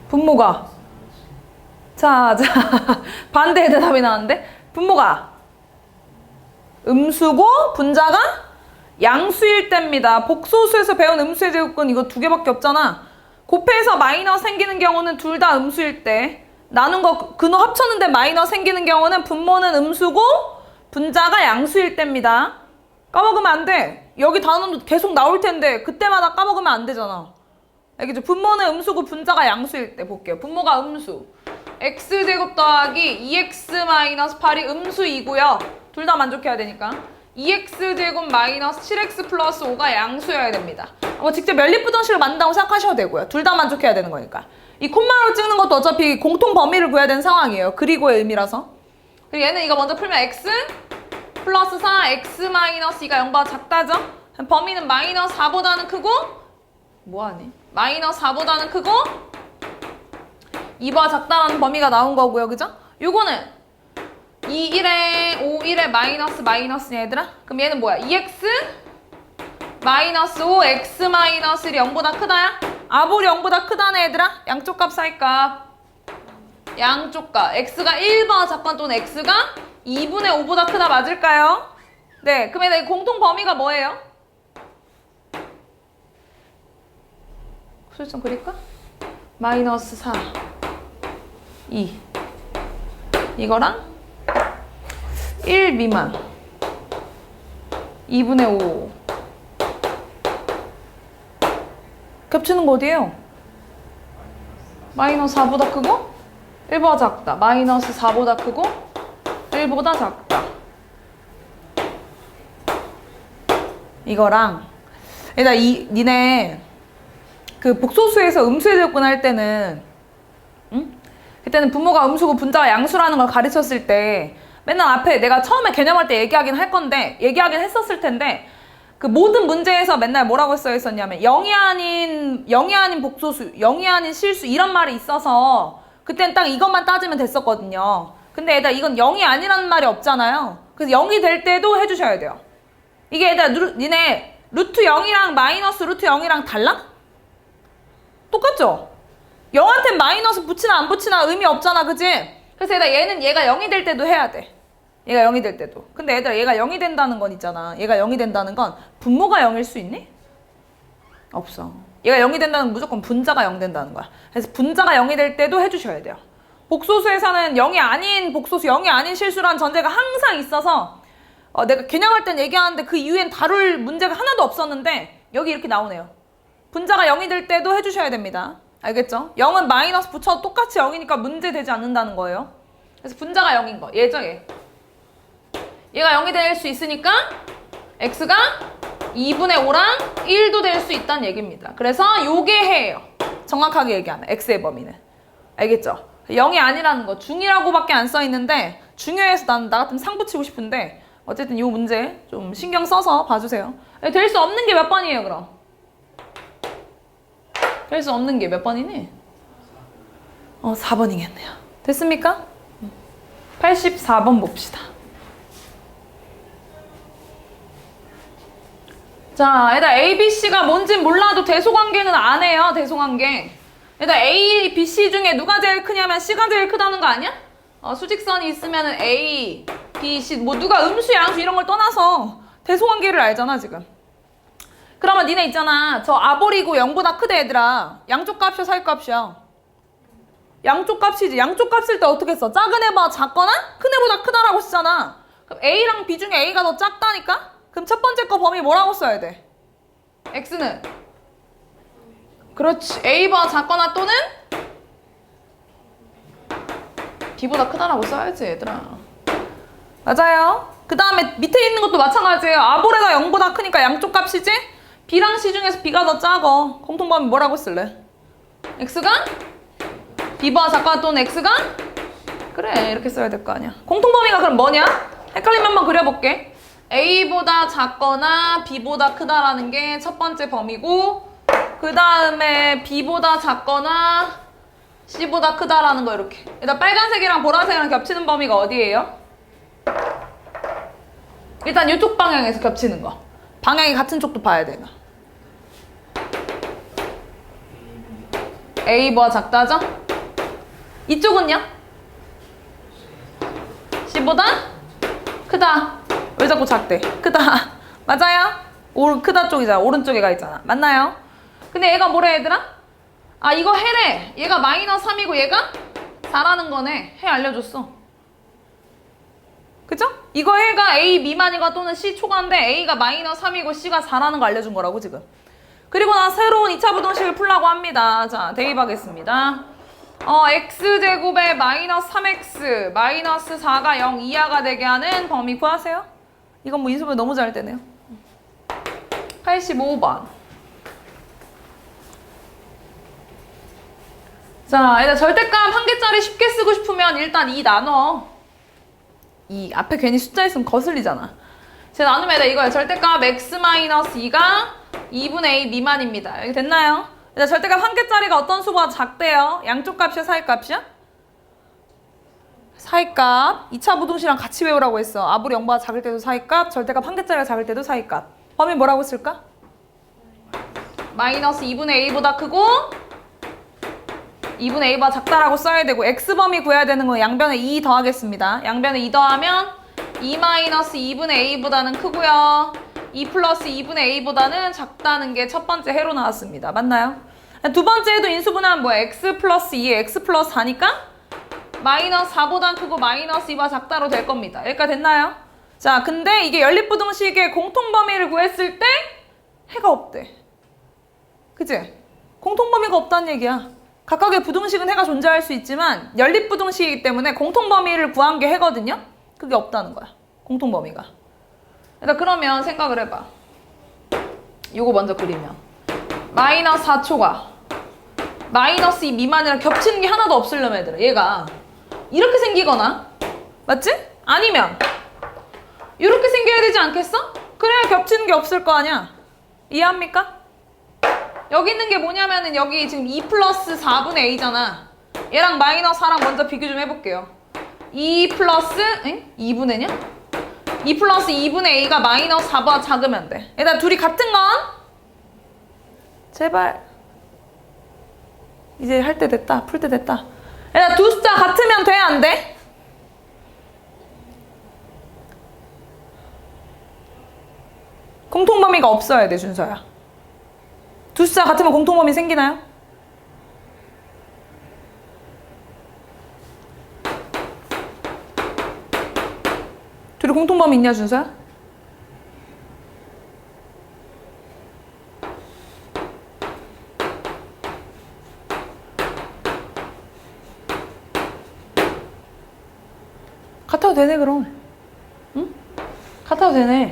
분모가 자 반대의 대답이 나왔는데 분모가 음수고 분자가 양수일 때입니다. 복소수에서 배운 음수의 제곱근 이거 두 개밖에 없잖아. 곱해서 마이너스 생기는 경우는 둘 다 음수일 때 나눈 거 근호 합쳤는데 마이너스 생기는 경우는 분모는 음수고 분자가 양수일 때입니다. 까먹으면 안 돼. 여기 단원도 계속 나올 텐데 그때마다 까먹으면 안 되잖아. 알겠죠? 분모는 음수고 분자가 양수일 때 볼게요. 분모가 음수 x제곱 더하기 2x-8이 음수이고요. 둘 다 만족해야 되니까 2x제곱 마이너스 7x 플러스 5가 양수여야 됩니다. 직접 연립부등식을 만든다고 생각하셔도 되고요. 둘 다 만족해야 되는 거니까. 이 콤마로 찍는 것도 어차피 공통 범위를 구해야 되는 상황이에요. 그리고의 의미라서. 그리고 얘는 이거 먼저 풀면 x 플러스 4 x 마이너스 2가 0보다 작다죠? 범위는 마이너스 4보다는 크고 뭐하니? 마이너스 4보다는 크고 2보다 작다라는 범위가 나온 거고요. 그죠? 요거는 2, 1에 5, 1에 마이너스냐 얘들아? 그럼 얘는 뭐야? 2x 마이너스 5, x 마이너스 1이 0보다 크다야? 아볼이 0보다 크다네 얘들아? 양쪽 값 사이값 양쪽 값 x가 1보다 작건 또는 x가 2분의 5보다 크다 맞을까요? 네, 그럼 얘들 공통 범위가 뭐예요? 수일점 그릴까? 마이너스 4 2 이거랑 1 미만 2분의 5 겹치는 거 어디예요? 마이너스 4보다 크고 1보다 작다. 마이너스 4보다 크고 1보다 작다. 이거랑 얘들아 니네 그 복소수에서 음수의 제곱근 할 때는 그때는 분모가 음수고 분자가 양수라는 걸 가르쳤을 때 맨날 앞에 내가 처음에 개념할 때 얘기하긴 했었을 텐데 그 모든 문제에서 맨날 뭐라고 써 있었냐면 0이 아닌 복소수, 0이 아닌 실수 이런 말이 있어서 그때는 딱 이것만 따지면 됐었거든요. 근데 얘들아 이건 0이 아니라는 말이 없잖아요. 그래서 0이 될 때도 해주셔야 돼요. 이게 얘들아 니네 루트 0이랑 마이너스 루트 0이랑 달라? 똑같죠? 0한테 마이너스 붙이나 안 붙이나 의미 없잖아, 그치? 그래서 얘가 0이 될 때도 해야 돼. 얘가 0이 될 때도. 근데 얘들아 얘가 0이 된다는 건 있잖아. 얘가 0이 된다는 건 분모가 0일 수 있니? 없어. 얘가 0이 된다는 건 무조건 분자가 0 된다는 거야. 그래서 분자가 0이 될 때도 해주셔야 돼요. 복소수에서는 0이 아닌 복소수, 0이 아닌 실수라는 전제가 항상 있어서 내가 개념할 땐 얘기하는데 그 이후엔 다룰 문제가 하나도 없었는데 여기 이렇게 나오네요. 분자가 0이 될 때도 해주셔야 됩니다. 알겠죠? 0은 마이너스 붙여도 똑같이 0이니까 문제 되지 않는다는 거예요. 그래서 분자가 0인 거. 얘죠, 얘. 얘가 0이 될 수 있으니까 x가 2분의 5랑 1도 될 수 있다는 얘기입니다. 그래서 요게 해예요. 정확하게 얘기하면 x의 범위는. 알겠죠? 0이 아니라는 거. 중이라고밖에 안 써있는데 중요해서 나 같으면 상 붙이고 싶은데 어쨌든 이 문제 좀 신경 써서 봐주세요. 될 수 없는 게 몇 번이에요, 그럼? 될 수 없는 게 몇 번이니? 4번이겠네요. 됐습니까? 84번 봅시다. 자, 얘들아 A, B, C가 뭔진 몰라도 대소관계는 안 해요. 대소관계. 얘들아 A, B, C 중에 누가 제일 크냐면 C가 제일 크다는 거 아니야? 수직선이 있으면 A, B, C 뭐 누가 음수, 양수 이런 걸 떠나서 대소관계를 알잖아 지금. 그러면 니네 있잖아. 저 아볼이고 0보다 크대 얘들아. 양쪽 값이야 사이 값이야? 양쪽 값이지. 양쪽 값일 때 어떻게 써? 작은 애보다 작거나 큰 애보다 크다라고 쓰잖아. 그럼 A랑 B 중에 A가 더 작다니까? 그럼 첫 번째 거 범위 뭐라고 써야 돼? X는? 그렇지. A보다 작거나 또는 B보다 크다라고 써야지 얘들아. 맞아요. 그 다음에 밑에 있는 것도 마찬가지예요. 아볼에가 0보다 크니까 양쪽 값이지? B랑 C 중에서 B가 더 작어. 공통범위 뭐라고 쓸래? X가? B보다 작거나 또는 X가? 그래, 이렇게 써야 될 거 아니야. 공통범위가 그럼 뭐냐? 헷갈리면 한번 그려볼게. A보다 작거나 B보다 크다라는 게 첫 번째 범위고 그 다음에 B보다 작거나 C보다 크다라는 거 이렇게. 일단 빨간색이랑 보라색이랑 겹치는 범위가 어디예요? 일단 이쪽 방향에서 겹치는 거. 방향이 같은 쪽도 봐야 되나. A보다 작다죠? 이쪽은요? C보다 크다. 왜 자꾸 작대? 크다. 맞아요? 크다 쪽이잖아. 오른쪽에 가 있잖아. 맞나요? 근데 얘가 뭐래 얘들아? 이거 해래. 얘가 마이너스 3이고 얘가 4라는 거네. 해 알려줬어. 그죠? 이거 해가 A 미만이가 또는 C 초과인데 A가 마이너스 3이고 C가 4라는 거 알려준 거라고 지금. 그리고 나 새로운 2차 부등식을 풀라고 합니다. 자, 대입하겠습니다. x제곱에 마이너스 3x 마이너스 4가 0 이하가 되게 하는 범위 구하세요. 이건 뭐 인수분 너무 잘 되네요. 85번. 자, 일단 절대값 한 개짜리 쉽게 쓰고 싶으면 일단 2 나눠. 2 앞에 괜히 숫자 있으면 거슬리잖아. 제가 나누면 이거예요. 절대값 x-2가 2분의 a 미만입니다. 여기 됐나요? 일단 절대값 한 개짜리가 어떤 수보다 작대요. 양쪽 값이야 사이 값이야? 사이값. 2차 부등식이랑 같이 외우라고 했어. 아볼이 0보다 작을 때도 사이값, 절대값 한 개짜리가 작을 때도 사이값. 범위 뭐라고 쓸까? 마이너스 2분의 a보다 크고 2분의 a보다 작다라고 써야 되고 x범위 구해야 되는 건 양변에 2 더하겠습니다. 양변에 2 더하면 2 마이너스 2분의 a보다는 크고요. 2 플러스 2분의 a보다는 작다는 게 첫 번째 해로 나왔습니다. 맞나요? 두 번째에도 인수분해하면 뭐야? x 플러스 2에 x 플러스 4니까 마이너스 4보다 크고 마이너스 2보다 작다로 될 겁니다. 여기까지 됐나요? 자, 근데 이게 연립부등식의 공통범위를 구했을 때 해가 없대. 그치? 공통범위가 없다는 얘기야. 각각의 부등식은 해가 존재할 수 있지만 연립부등식이기 때문에 공통범위를 구한 게 해거든요? 그게 없다는 거야. 공통범위가. 일단 그러면 생각을 해봐. 요거 먼저 그리면 마이너스 4초가 마이너스 2 미만이랑 겹치는 게 하나도 없으려면 얘들아 얘가 이렇게 생기거나 맞지? 아니면 이렇게 생겨야 되지 않겠어? 그래야 겹치는 게 없을 거 아니야. 이해합니까? 여기 있는 게 뭐냐면은 여기 지금 2 플러스 4분의 a잖아. 얘랑 마이너스 4랑 먼저 비교 좀 해볼게요. 2 플러스 2분의냐? 2 플러스 2분의 a가 마이너스 4보다 작으면 돼. 일단 둘이 같은 건 제발 이제 할 때 됐다. 풀 때 됐다. 일단 두 숫자 같으면 돼? 안 돼? 공통범위가 없어야 돼, 준서야. 두 숫자 같으면 공통범위 생기나요? 둘이 공통범위 있냐, 준서야? 같아도 되네 그럼. 응? 같아도 되네.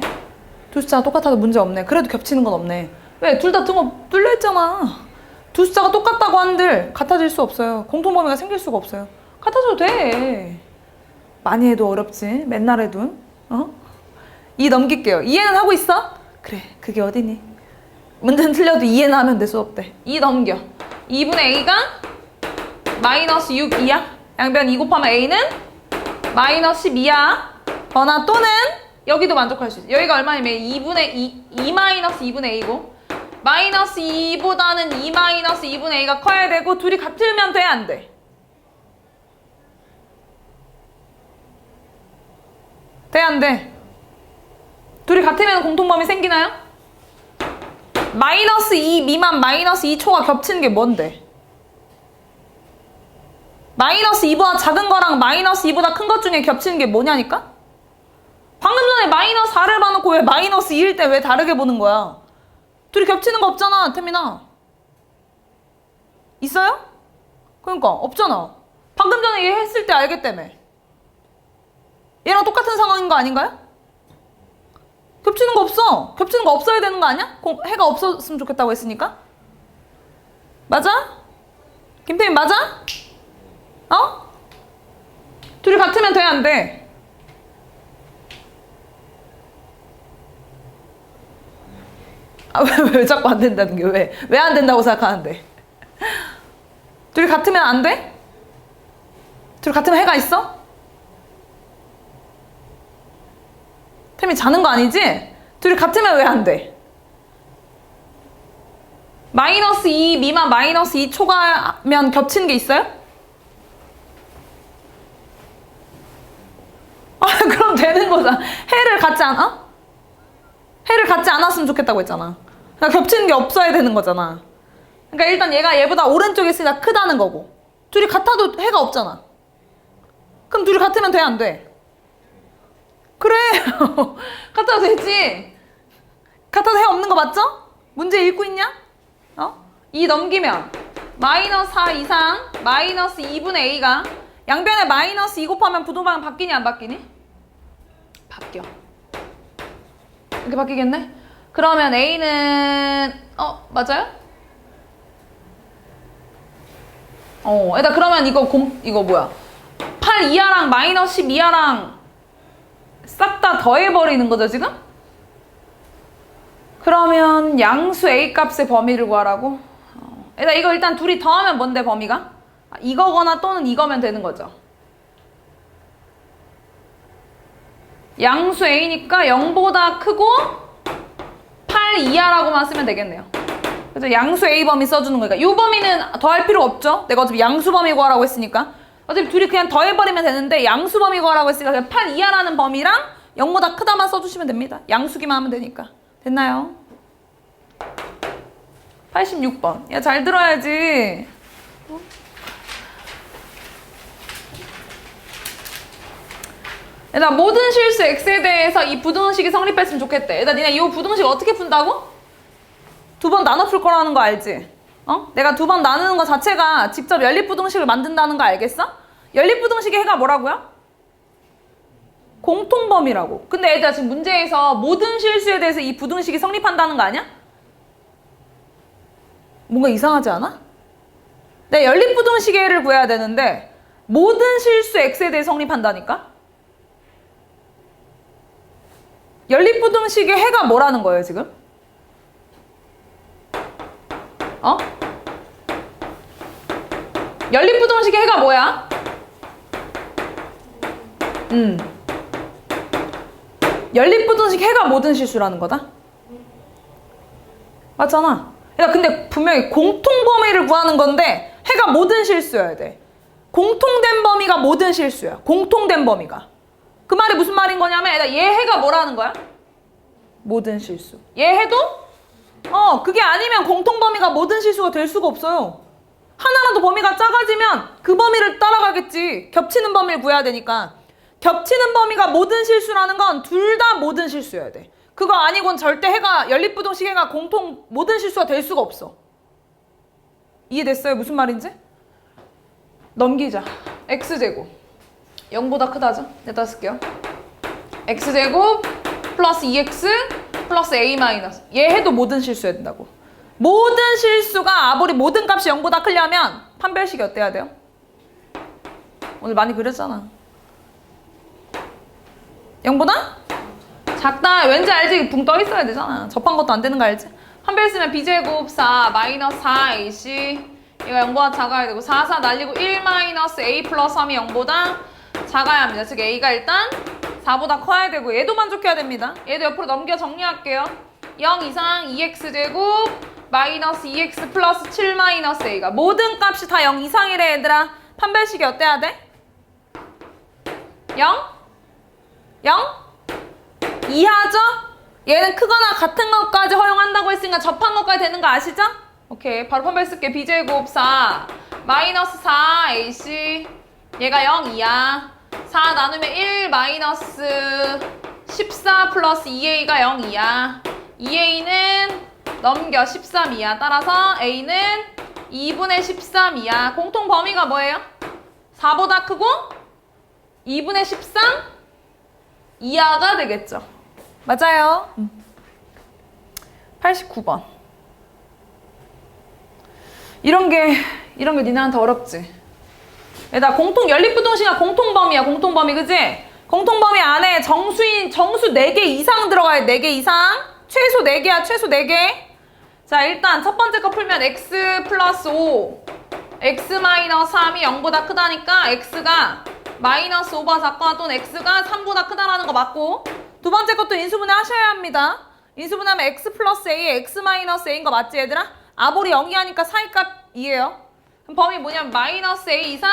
두 숫자가 똑같아도 문제 없네. 그래도 겹치는 건 없네. 왜? 둘 다 등호 뚫려 있잖아. 두 숫자가 똑같다고 한들 같아질 수 없어요. 공통범위가 생길 수가 없어요. 같아져도 돼. 많이 해도 어렵지. 맨날 해도. 어? 2 넘길게요. 이해는 하고 있어? 그래, 그게 어디니? 문제는 틀려도 이해는 하면 돼, 수업 때. 2 넘겨. 2분의 a가 마이너스 6, 2야. 양변 2 곱하면 a는 마이너스 12야. 거나 또는 여기도 만족할 수 있어. 여기가 얼마냐면 2 마이너스 2분의 a고 마이너스 2보다는 2 마이너스 2분의 a가 커야 되고 둘이 같으면 돼, 안 돼? 돼, 안 돼? 둘이 같으면 공통범위 생기나요? 마이너스 2 미만 마이너스 2 초가 겹치는 게 뭔데? 마이너스 2보다 작은 거랑 마이너스 2보다 큰 것 중에 겹치는 게 뭐냐니까? 방금 전에 마이너스 4를 봐놓고 왜 마이너스 2일 때 왜 다르게 보는 거야? 둘이 겹치는 거 없잖아, 태민아. 있어요? 그러니까 없잖아. 방금 전에 얘 했을 때 알겠다며. 얘랑 똑같은 상황인 거 아닌가요? 겹치는 거 없어. 겹치는 거 없어야 되는 거 아니야? 해가 없었으면 좋겠다고 했으니까. 맞아? 김태민 맞아? 어? 둘이 같으면 돼, 안 돼? 아, 왜 자꾸 안 된다는 게 왜? 왜 안 된다고 생각하는데? 둘이 같으면 안 돼? 둘이 같으면 해가 있어? 태민 자는 거 아니지? 둘이 같으면 왜 안 돼? 마이너스 2 미만 마이너스 2 초가면 겹치는 게 있어요? 아, 그럼 되는 거잖아. 해를 갖지 않아? 해를 갖지 않았으면 좋겠다고 했잖아. 그러니까 겹치는 게 없어야 되는 거잖아. 그러니까 일단 얘가 얘보다 오른쪽에 있으니까 크다는 거고. 둘이 같아도 해가 없잖아. 그럼 둘이 같으면 돼, 안 돼? 그래. 같아도 되지. 같아도 해 없는 거 맞죠? 문제 읽고 있냐? 어? 2 넘기면 마이너스 4 이상 마이너스 2분의 a가 양변에 마이너스 2 곱하면 부동방 바뀌니 안 바뀌니? 바뀌어. 이렇게 바뀌겠네? 그러면 a는 맞아요? 일단 그러면 이거 뭐야? 8 이하랑 마이너스 10 이하랑 싹 다 더해버리는 거죠 지금? 그러면 양수 a 값의 범위를 구하라고? 일단 둘이 더하면 뭔데 범위가? 이거거나 또는 이거면 되는 거죠. 양수 a니까 0보다 크고 8 이하라고만 쓰면 되겠네요. 그래서 양수 a 범위 써주는 거니까 이 범위는 더할 필요 없죠. 내가 어차피 양수 범위 구하라고 했으니까 어차피 둘이 그냥 더해버리면 되는데 양수 범위 구하라고 했으니까 그냥 8 이하라는 범위랑 0보다 크다만 써주시면 됩니다. 양수기만 하면 되니까. 됐나요? 86번. 야, 잘 들어야지. 얘들아, 모든 실수 x에 대해서 이 부등식이 성립했으면 좋겠대. 얘들아, 니네 이 부등식 어떻게 푼다고? 2번 나눠 풀 거라는 거 알지? 내가 2번 나누는 거 자체가 직접 연립부등식을 만든다는 거 알겠어? 연립부등식의 해가 뭐라고요? 공통범위라고. 근데 얘들아, 지금 문제에서 모든 실수에 대해서 이 부등식이 성립한다는 거 아니야? 뭔가 이상하지 않아? 내 연립부등식의 해를 구해야 되는데 모든 실수 x에 대해 성립한다니까? 연립부등식의 해가 뭐라는 거예요 지금? 연립부등식의 해가 뭐야? 연립부등식 해가 모든 실수라는 거다? 맞잖아. 야, 근데 분명히 공통범위를 구하는 건데 해가 모든 실수여야 돼. 공통된 범위가 모든 실수야. 공통된 범위가. 그 말이 무슨 말인 거냐면 얘 해가 뭐라는 거야? 모든 실수. 얘 해도? 그게 아니면 공통범위가 모든 실수가 될 수가 없어요. 하나라도 범위가 작아지면 그 범위를 따라가겠지. 겹치는 범위를 구해야 되니까. 겹치는 범위가 모든 실수라는 건 둘 다 모든 실수여야 돼. 그거 아니고는 절대 해가 연립부등식 해가 공통 모든 실수가 될 수가 없어. 이해됐어요? 무슨 말인지? 넘기자. x제곱 0보다 크다죠? 내다 쓸게요. x제곱 플러스 2x 플러스 a 마이너스. 얘 해도 모든 실수해야 된다고. 모든 실수가 아무리 모든 값이 0보다 크려면 판별식이 어때야 돼요? 오늘 많이 그렸잖아. 0보다? 작다. 왠지 알지? 붕 떠 있어야 되잖아. 접한 것도 안 되는 거 알지? 판별 쓰면 b제곱 4 마이너스 4ac 얘가 0보다 작아야 되고 4, 4 날리고 1 마이너스 a 플러스 3이 0보다 작아야 합니다. 즉 a가 일단 4보다 커야 되고 얘도 만족해야 됩니다. 얘도 옆으로 넘겨 정리할게요. 0 이상 2x제곱 마이너스 2x 플러스 7 마이너스 a가 모든 값이 다 0 이상이래 얘들아. 판별식이 어때야 돼? 0? 0? 이하죠? 얘는 크거나 같은 것까지 허용한다고 했으니까 접한 것까지 되는 거 아시죠? 오케이 바로 판별 쓸게. b제곱 4 마이너스 4ac 얘가 0 이하 4 나누면 1 마이너스 14 플러스 2a가 0 이하 2a는 넘겨 13 이하 따라서 a는 2분의 13 이하. 공통 범위가 뭐예요? 4보다 크고 2분의 13 이하가 되겠죠. 맞아요. 89번. 이런 게 니네한테 어렵지? 얘들아 연립부등식이야. 공통범위야. 공통범위 그지? 공통범위 안에 정수 4개 이상 들어가야 돼. 4개 이상. 최소 4개야. 최소 4개. 자 일단 첫 번째 거 풀면 x 플러스 5 x 마이너스 3이 0보다 크다니까 x가 마이너스 5보다 작거나 또는 x가 3보다 크다라는 거 맞고, 두 번째 것도 인수분해 하셔야 합니다. 인수분해하면 x 플러스 a, x 마이너스 a인 거 맞지 얘들아? 아볼이 0이 하니까 사이값 2예요. 그럼 범위 뭐냐면 마이너스 a 이상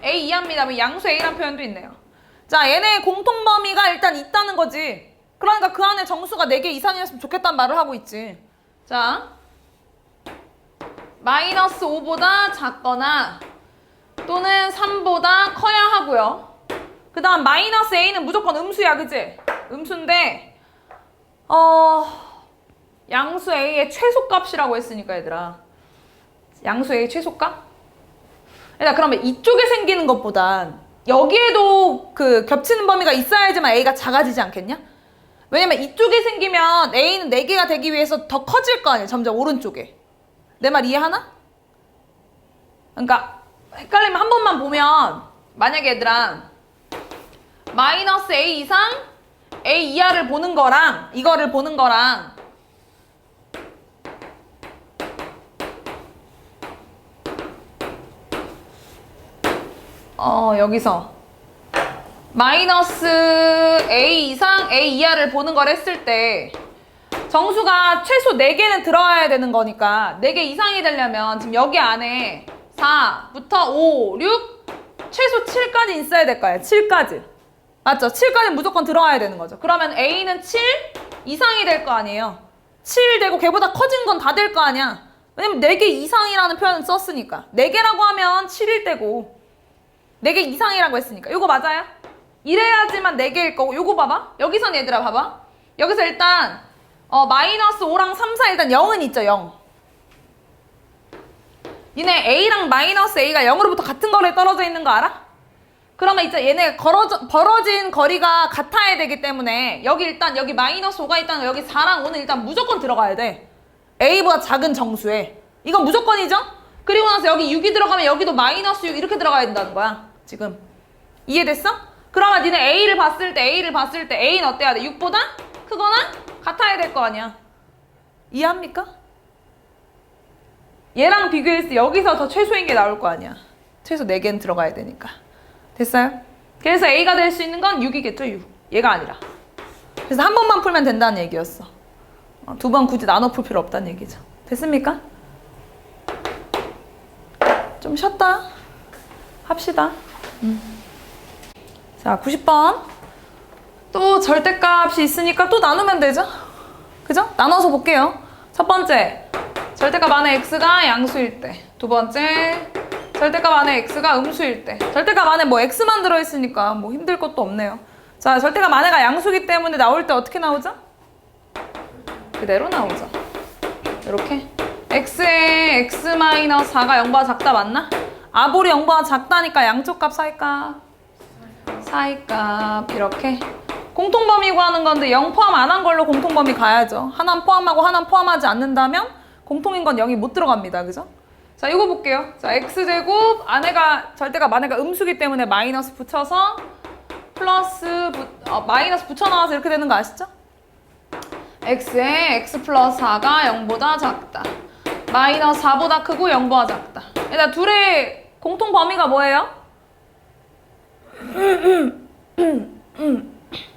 a 이하입니다. 양수 a란 표현도 있네요. 자 얘네 공통범위가 일단 있다는 거지. 그러니까 그 안에 정수가 4개 이상이었으면 좋겠다는 말을 하고 있지. 자 마이너스 5보다 작거나 또는 3보다 커야 하고요. 그 다음 마이너스 a는 무조건 음수야 그치? 음수인데 양수 a의 최소값이라고 했으니까 얘들아, 양수 a의 최소값? 얘들아 그러면 이쪽에 생기는 것보단 여기에도 그 겹치는 범위가 있어야지만 a가 작아지지 않겠냐? 왜냐면 이쪽에 생기면 a는 4개가 되기 위해서 더 커질 거 아니야. 점점 오른쪽에. 내 말 이해하나? 그러니까 헷갈리면 한 번만 보면, 만약에 얘들아 마이너스 a 이상 a 이하를 보는 거랑 이거를 보는 거랑 여기서 마이너스 a 이상 a 이하를 보는 걸 했을 때 정수가 최소 4개는 들어와야 되는 거니까 4개 이상이 되려면 지금 여기 안에 4부터 5, 6, 최소 7까지 있어야 될 거예요. 7까지. 맞죠? 7까지 무조건 들어와야 되는 거죠. 그러면 a는 7 이상이 될 거 아니에요. 7 되고 걔보다 커진 건 다 될 거 아니야. 왜냐면 4개 이상이라는 표현을 썼으니까. 4개라고 하면 7일 때고 4개 이상이라고 했으니까. 이거 맞아요? 이래야지만 4개일 거고. 요거 봐봐. 여기선 얘들아 봐봐. 여기서 일단 마이너스 5랑 3, 4 일단 0은 있죠. 0. 니네 a랑 마이너스 a가 0으로부터 같은 거리에 떨어져 있는 거 알아? 그러면 이제 얘네 벌어진 거리가 같아야 되기 때문에 여기 마이너스 5가 있다는 여기 4랑 5는 일단 무조건 들어가야 돼. a보다 작은 정수에. 이건 무조건이죠? 그리고 나서 여기 6이 들어가면 여기도 마이너스 6 이렇게 들어가야 된다는 거야. 지금. 이해됐어? 그러면 니네 a를 봤을 때 a는 어때야 돼? 6보다 크거나 같아야 될 거 아니야. 이해합니까? 얘랑 비교했을 때 여기서 더 최소인 게 나올 거 아니야. 최소 4개는 들어가야 되니까. 됐어요? 그래서 a가 될 수 있는 건 6이겠죠. 6. 얘가 아니라. 그래서 한 번만 풀면 된다는 얘기였어. 2번 굳이 나눠 풀 필요 없다는 얘기죠. 됐습니까? 좀 쉬었다 합시다. 자 90번 또 절대값이 있으니까 또 나누면 되죠? 그죠? 나눠서 볼게요. 첫 번째, 절대값 안에 x가 양수일 때. 두 번째, 절대값 안에 x가 음수일 때. 절대값 안에 뭐 x만 들어있으니까 뭐 힘들 것도 없네요. 자, 절대값 안에가 양수기 때문에 나올 때 어떻게 나오죠? 그대로 나오죠. 이렇게 x에 x-4가 0보다 작다 맞나? 아볼이 0보다 작다니까 양쪽 값 사이값 사이값 이렇게 공통범위 구하는 건데 0 포함 안 한 걸로 공통범위 가야죠. 하나 포함하고 하나 포함하지 않는다면 공통인 건 0이 못 들어갑니다. 그죠? 자, 이거 볼게요. 자, x제곱 안에가 절대가 만에가 음수기 때문에 마이너스 붙여서 마이너스 붙여 나와서 이렇게 되는 거 아시죠? x에 x 플러스 4가 0보다 작다. 마이너스 4보다 크고 0보다 작다. 일단 둘의 공통 범위가 뭐예요?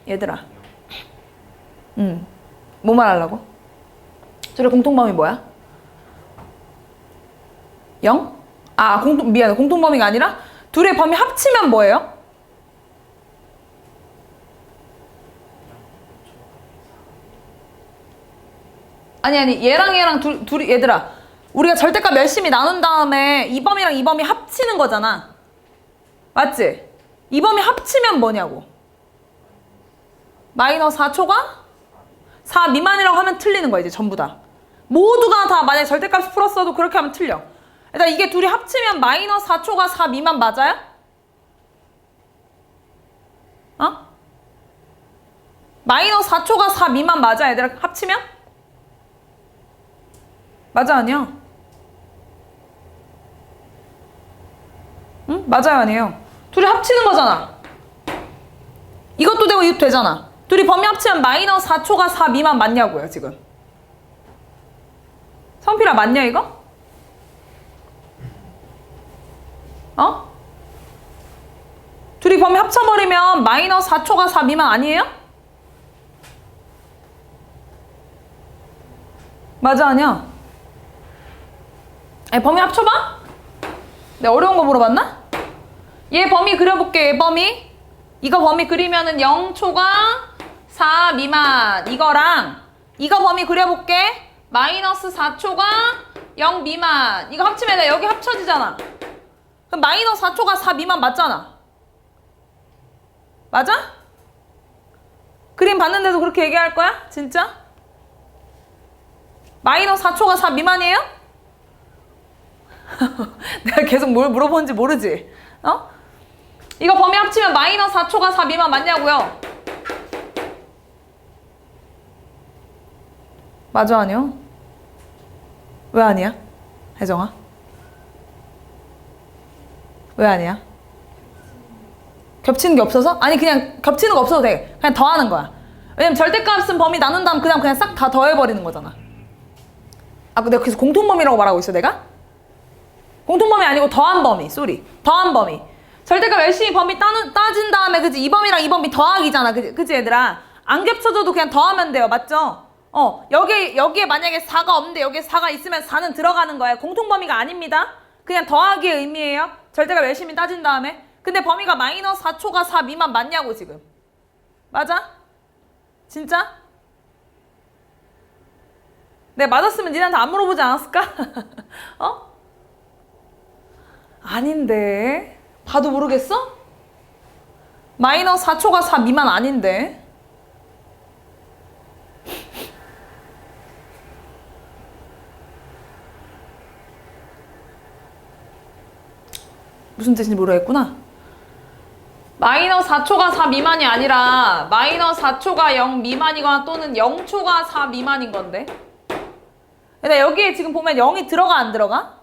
얘들아. 뭐 말하려고? 둘의 공통 범위 뭐야? 0? 아, 미안해. 공통 범위가 아니라 둘의 범위 합치면 뭐예요? 아니 얘랑 둘이 얘들아 우리가 절대값 열심히 나눈 다음에 이 범위랑 이 범위 합치는 거잖아. 맞지? 이 범위 합치면 뭐냐고. 마이너스 4초가 4 미만이라고 하면 틀리는 거야. 이제 전부 다 모두가 다 만약에 절대값 풀었어도 그렇게 하면 틀려. 일단 이게 둘이 합치면 마이너스 4초가 4 미만 맞아요? 어? 마이너스 4초가 4 미만 맞아 얘들아 합치면? 맞아 아니야? 응? 맞아요 아니에요? 둘이 합치는 거잖아. 이것도 되고 이것도 되잖아. 둘이 범위 합치면 마이너스 4초가 4 미만 맞냐고요 지금. 성필아 맞냐 이거? 어? 둘이 범위 합쳐버리면 마이너스 4초가 4 미만 아니에요? 맞아 아니야? 아니 범위 합쳐봐? 내가 어려운 거 물어봤나? 얘 범위 그려볼게. 얘 범위 이거 범위 그리면은 0초가 4 미만 이거랑 이거 범위 그려볼게. 마이너스 4초가 0 미만 이거 합치면 여기 합쳐지잖아. 그럼 마이너스 4초가 4 미만 맞잖아. 맞아? 그림 봤는데도 그렇게 얘기할 거야? 진짜? 마이너스 4초가 4 미만이에요? 내가 계속 뭘 물어보는지 모르지? 어? 이거 범위 합치면 마이너스 4초가 4 미만 맞냐고요? 맞아 아니요? 왜 아니야? 혜정아? 왜 아니야? 겹치는 게 없어서? 아니 그냥 겹치는 거 없어도 돼. 그냥 더하는 거야. 왜냐면 절대값은 범위 나눈 다음 그냥 싹 다 더해버리는 거잖아. 아, 내가 그래서 공통범위라고 말하고 있어 내가? 공통범위 아니고 더한 범위. 쏘리. 더한 범위. 절대값 열심히 범위 따진 다음에 그치? 이 범위랑 이 범위 더하기잖아. 그치 얘들아? 안 겹쳐져도 그냥 더하면 돼요. 맞죠? 여기에 만약에 4가 없는데 여기에 4가 있으면 4는 들어가는 거예요. 공통범위가 아닙니다. 그냥 더하기의 의미예요. 절대값 열심히 따진 다음에. 근데 범위가 마이너스 4초가 4 미만 맞냐고 지금. 맞아? 진짜? 내가 맞았으면 니네한테 안 물어보지 않았을까? 어? 아닌데. 봐도 모르겠어? 마이너스 4초가 4 미만 아닌데. 무슨 뜻인지 모르겠구나. 마이너스 4초가 4 미만이 아니라 마이너스 4초가 0 미만이거나 또는 0초가 4 미만인 건데. 근데 여기에 지금 보면 0이 들어가 안 들어가?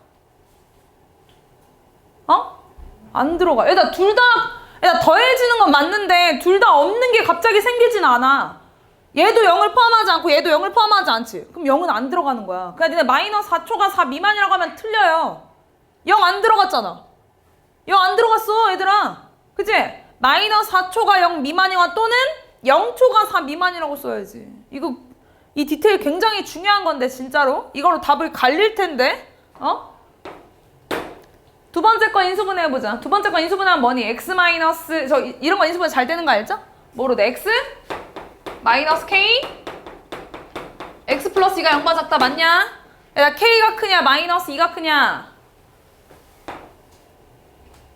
어? 안 들어가. 얘들아 더해지는 건 맞는데 둘 다 없는 게 갑자기 생기진 않아. 얘도 0을 포함하지 않고 얘도 0을 포함하지 않지. 그럼 0은 안 들어가는 거야. 그냥 니네 마이너스 4초가 4 미만이라고 하면 틀려요. 0 안 들어갔잖아. 0 안 들어갔어 얘들아. 그치? 마이너스 4초가 0 미만이거나 또는 0초가 4 미만이라고 써야지. 이 디테일 굉장히 중요한 건데 진짜로 이거로 답을 갈릴 텐데. 어? 두 번째 거 인수분해 해보자. 두 번째 거 인수분해하면 뭐니? x 마이너스 이런 거 인수분해 잘 되는 거 알죠? 뭐로 돼? x 마이너스 k x 플러스 2가 0보다 작다 맞냐? 야, k가 크냐 마이너스 2가 크냐?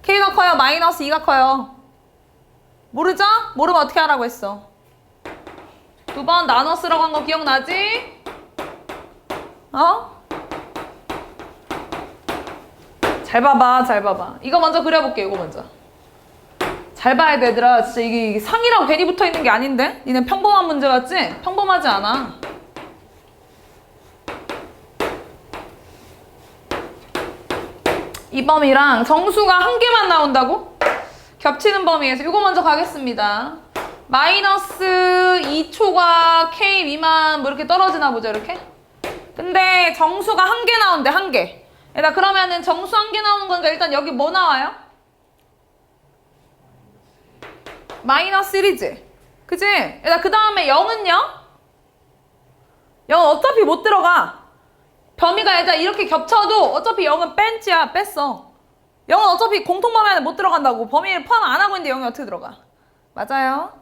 k가 커요 마이너스 2가 커요? 모르죠? 모르면 어떻게 하라고 했어? 두 번 나눠 쓰라고 한 거 기억나지? 어? 잘 봐봐. 이거 먼저 그려볼게. 이거 먼저. 잘 봐야 돼, 얘들아. 진짜 이게 상이라고 괜히 붙어있는 게 아닌데? 니네 평범한 문제 같지? 평범하지 않아. 이 범위랑 정수가 한 개만 나온다고? 겹치는 범위에서 이거 먼저 가겠습니다. 마이너스 2초가 K 미만 뭐 이렇게 떨어지나 보죠, 이렇게? 근데 정수가 한 개 나온대, 한 개. 얘들아, 그러면은 정수 한 개 나오는 거니까 일단 여기 뭐 나와요? 마이너스 1이지? 그치? 얘들아, 그 다음에 0은요? 0은 어차피 못 들어가. 범위가 얘들아 이렇게 겹쳐도 어차피 0은 뺀지야, 뺐어. 0은 어차피 공통범위 안에 못 들어간다고. 범위를 포함 안 하고 있는데 0이 어떻게 들어가? 맞아요.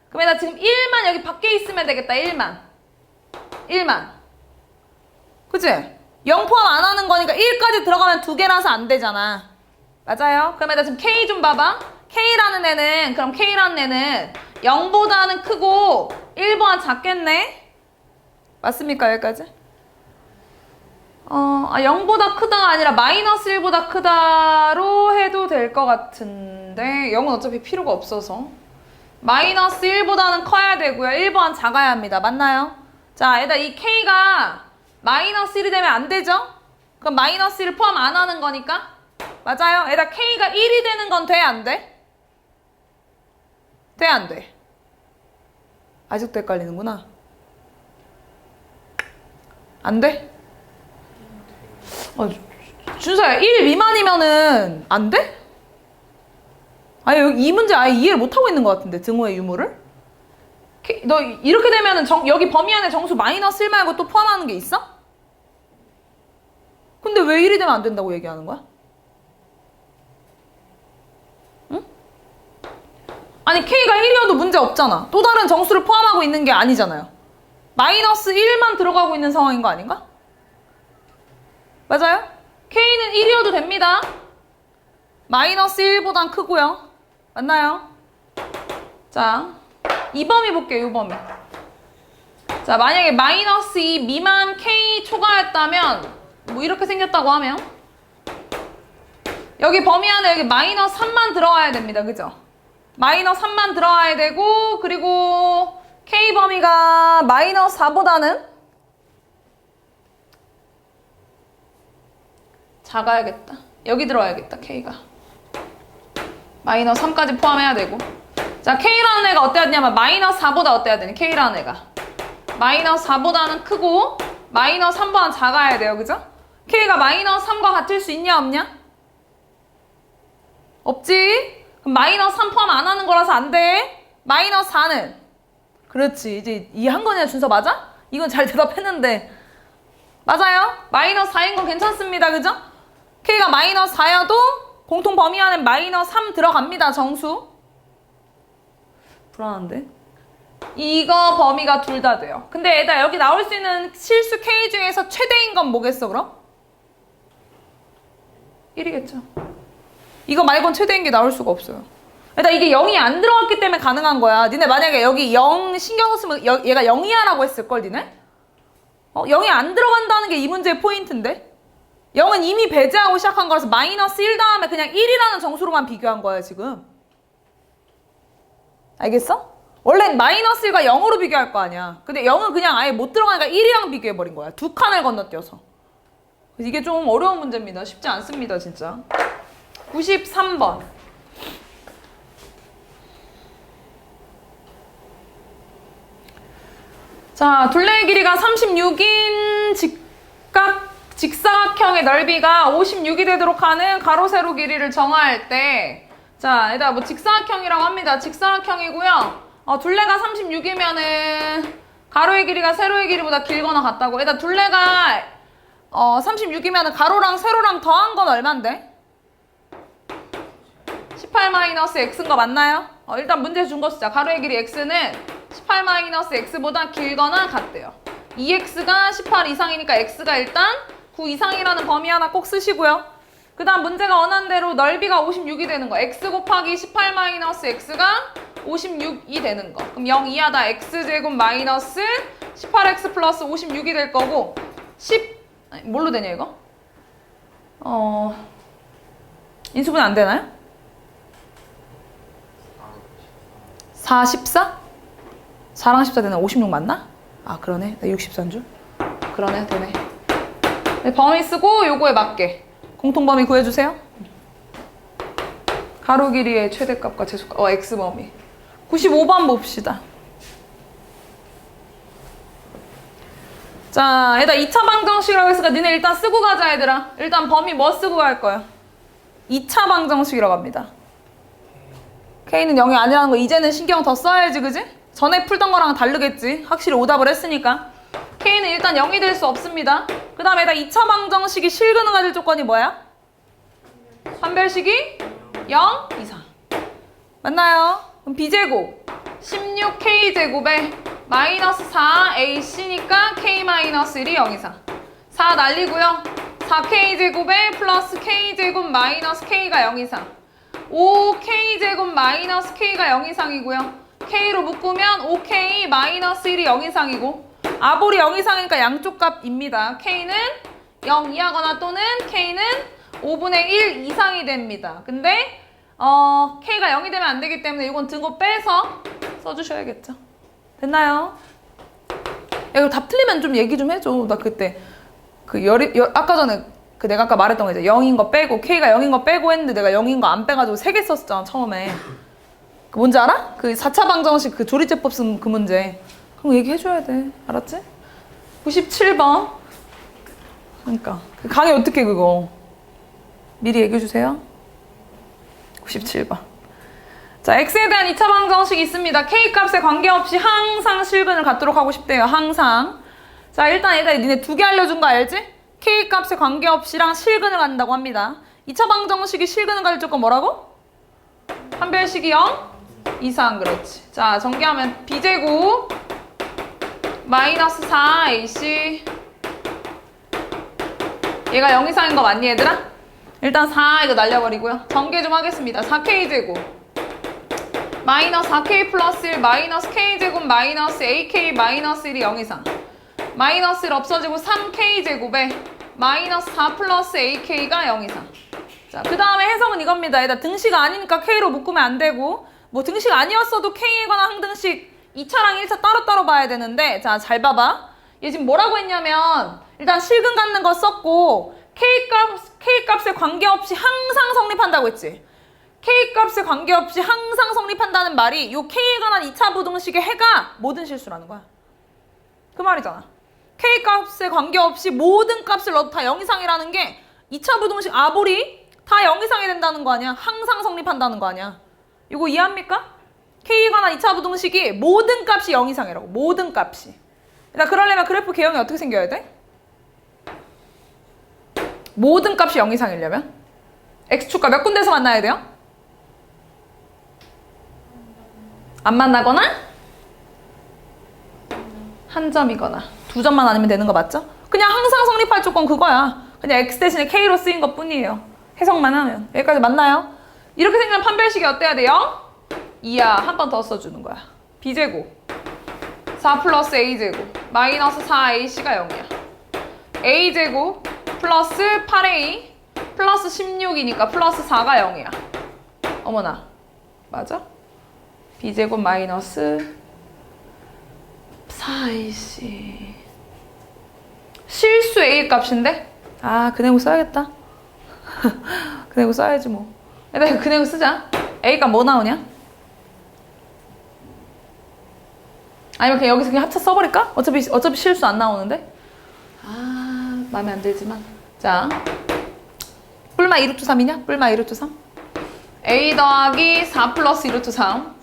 그럼 얘들아 지금 1만 여기 밖에 있으면 되겠다, 1만. 1만. 그치? 0 포함 안 하는 거니까 1까지 들어가면 2개라서 안 되잖아. 맞아요. 그럼 얘들아 지금 K 좀 봐봐. K라는 애는 0보다는 크고 1보다 작겠네? 맞습니까, 여기까지? 0보다 크다가 아니라 마이너스 1보다 크다로 해도 될 것 같은데 0은 어차피 필요가 없어서 마이너스 1보다는 커야 되고요. 1보다는 작아야 합니다. 맞나요? 자, 얘들아 이 K가 마이너스 1이 되면 안 되죠? 그럼 마이너스 1을 포함 안 하는 거니까 맞아요? 얘들아 K가 1이 되는 건 돼, 안 돼? 돼, 안 돼? 아직도 헷갈리는구나. 안 돼? 준서야, 1 미만이면은 안 돼? 아니, 여기 이 문제 아예 이해를 못하고 있는 것 같은데, 등호의 유무를? 너 이렇게 되면은 여기 범위 안에 정수 마이너스 1 말고 또 포함하는 게 있어? 근데 왜 1이 되면 안 된다고 얘기하는 거야? 응? 아니, K가 1이어도 문제 없잖아. 또 다른 정수를 포함하고 있는 게 아니잖아요. 마이너스 1만 들어가고 있는 상황인 거 아닌가? 맞아요? K는 1이어도 됩니다. 마이너스 1보단 크고요. 맞나요? 자, 이 범위 볼게요, 이 범위. 자, 만약에 마이너스 2 미만 K 초과였다면 뭐 이렇게 생겼다고 하면 여기 범위 안에 여기 마이너스 3만 들어와야 됩니다. 그죠? 마이너스 3만 들어와야 되고 그리고 K 범위가 마이너스 4보다는 작아야겠다. 여기 들어와야겠다, K가. 마이너스 3까지 포함해야 되고. 자, K라는 애가 어때야 되냐면 마이너스 4보다 어때야 되니? K라는 애가. 마이너스 4보다는 크고 마이너스 3보다는 작아야 돼요. 그죠? K가 마이너스 3과 같을 수 있냐, 없냐? 없지? 그럼 마이너스 3 포함 안 하는 거라서 안 돼. 마이너스 4는? 그렇지. 이제 이해한 거냐, 준서 맞아? 이건 잘 대답했는데. 맞아요? 마이너스 4인 건 괜찮습니다. 그죠? K가 마이너스 4여도 공통 범위 안에 마이너스 3 들어갑니다. 정수. 불안한데? 이거 범위가 둘 다 돼요. 근데 얘들아 여기 나올 수 있는 실수 K 중에서 최대인 건 뭐겠어 그럼? 1이겠죠. 이거 말곤 최대인 게 나올 수가 없어요. 얘들아 이게 0이 안 들어갔기 때문에 가능한 거야. 니네 만약에 여기 0 신경 쓰면 얘가 0이야라고 했을걸 니네? 0이 안 들어간다는 게 이 문제의 포인트인데? 0은 이미 배제하고 시작한 거라서 마이너스 1 다음에 그냥 1이라는 정수로만 비교한 거야 지금. 알겠어? 원래는 마이너스 1과 0으로 비교할 거 아니야. 근데 0은 그냥 아예 못 들어가니까 1이랑 비교해버린 거야. 두 칸을 건너뛰어서. 이게 좀 어려운 문제입니다. 쉽지 않습니다 진짜. 93번. 자, 둘레의 길이가 36인 직사각형의 넓이가 56이 되도록 하는 가로 세로 길이를 정할 때 자, 얘들아 뭐 직사각형이라고 합니다. 직사각형이고요. 둘레가 36이면은 가로의 길이가 세로의 길이보다 길거나 같다고. 얘들아 둘레가 36이면은 가로랑 세로랑 더한 건 얼만데? 18-x인 거 맞나요? 일단 문제 준 거 쓰자. 가로의 길이 x는 18-x보다 길거나 같대요. 2x가 18 이상이니까 x가 일단 9 이상이라는 범위 하나 꼭 쓰시고요. 그 다음 문제가 원하는 대로 넓이가 56이 되는 거. x 곱하기 18-x가 56이 되는 거. 그럼 0 이하다 x제곱 마이너스 18x 플러스 56이 될 거고 뭘로 되냐 이거? 인수분 안 되나요? 4, 14? 4랑 14 되네. 56 맞나? 아 그러네. 나 64인 줄. 그러네. 되네. 네, 범위 쓰고 요거에 맞게 공통범위 구해주세요. 가로 길이의 최대값과 최소값. x범위. 95번 봅시다. 자, 얘들아 2차 방정식이라고 했으니까 니네 일단 쓰고 가자 얘들아. 일단 범위 뭐 쓰고 갈 거야? 2차 방정식이라고 합니다. K는 0이 아니라는 거 이제는 신경 더 써야지, 그지? 전에 풀던 거랑 다르겠지? 확실히 오답을 했으니까. K는 일단 0이 될 수 없습니다. 그 다음에 얘들아 2차 방정식이 실근을 가질 조건이 뭐야? 판별식이 0 이상. 맞나요? 그럼 B제곱 16K제곱에 마이너스 4AC니까 K-1이 0 이상. 4 날리고요. 4K제곱에 플러스 K제곱 마이너스 K가 0 이상. 5K제곱 마이너스 K가 0 이상이고요. K로 묶으면 5K 마이너스 1이 0 이상이고 아볼이 0 이상이니까 양쪽 값입니다. K는 0 이하거나 또는 K는 5분의 1 이상이 됩니다. 근데 K가 0이 되면 안 되기 때문에 이건 등호 빼서 써주셔야겠죠. 됐나요? 야, 이거 답 틀리면 좀 얘기 좀 해줘. 나 그때 아까 전에 내가 아까 말했던 거 이제 0인 거 빼고 K가 0인 거 빼고 했는데 내가 0인 거 안 빼가지고 3개 썼었잖아 처음에. 그 뭔지 알아? 그 4차 방정식 그 조리제법 쓴 그 문제. 그럼 얘기해줘야 돼. 알았지? 97번. 그러니까 강의 어떻게 그거 미리 얘기해주세요. 97번. 자, x에 대한 2차 방정식이 있습니다. k 값에 관계없이 항상 실근을 갖도록 하고 싶대요. 항상. 자, 일단 얘들아 니네 2개 알려준 거 알지? k 값에 관계없이랑 실근을 갖는다고 합니다. 2차 방정식이 실근을 가질 조건 뭐라고? 판별식이 0 이상. 그렇지. 자, 전개하면 b제곱 마이너스 4ac 얘가 0 이상인 거 맞니 얘들아? 일단 4 이거 날려버리고요. 전개 좀 하겠습니다. 4k제곱 마이너스 4k 플러스 1 마이너스 k제곱 마이너스 ak 마이너스 1이 0 이상. 마이너스 1 없어지고 3k제곱에 마이너스 4 플러스 ak가 0 이상. 자, 그 다음에 해석은 이겁니다. 얘들아 등식 아니니까 k로 묶으면 안 되고 뭐 등식 아니었어도 k이거나 항등식 2차랑 1차 따로따로 봐야 되는데 자, 잘 봐봐. 얘 지금 뭐라고 했냐면 일단 실근 갖는 거 썼고 K값에 관계없이 항상 성립한다고 했지. K값에 관계없이 항상 성립한다는 말이 요 K에 관한 2차 부등식의 해가 모든 실수라는 거야. 그 말이잖아. K값에 관계없이 모든 값을 넣어도 다 0 이상이라는 게 2차 부등식 아볼이 다 0 이상이 된다는 거 아니야. 항상 성립한다는 거 아니야. 이거 이해합니까? K에 관한 2차 부등식이 모든 값이 0 이상이라고. 모든 값이. 나 그러려면 그래프 개형이 어떻게 생겨야 돼? 모든 값이 0 이상이려면? X축과 몇 군데서 만나야 돼요? 안 만나거나 한 점이거나 두 점만 아니면 되는 거 맞죠? 그냥 항상 성립할 조건 그거야. 그냥 X 대신에 K로 쓰인 것 뿐이에요. 해석만 하면. 여기까지 맞나요? 이렇게 생기면 판별식이 어때야 돼요? 2야. 한 번 더 써주는 거야. B제곱 4 플러스 A제곱 마이너스 4AC가 0이야. A제곱 플러스 8A 플러스 16이니까 플러스 4가 0이야. 어머나. 맞아? B제곱 마이너스 4AC 실수 A 값인데? 아, 그 내용 써야겠다. 그 내용 써야지 뭐. 일단 그 내용 쓰자. A 값 뭐 나오냐? 아니면 그냥 여기서 그냥 합쳐 써버릴까? 어차피 실수 안 나오는데? 아, 마음에 안 들지만. 자, 뿔마 2루트 3이냐? 뿔마 2루트 3. A 더하기 4 플러스 2루트 3.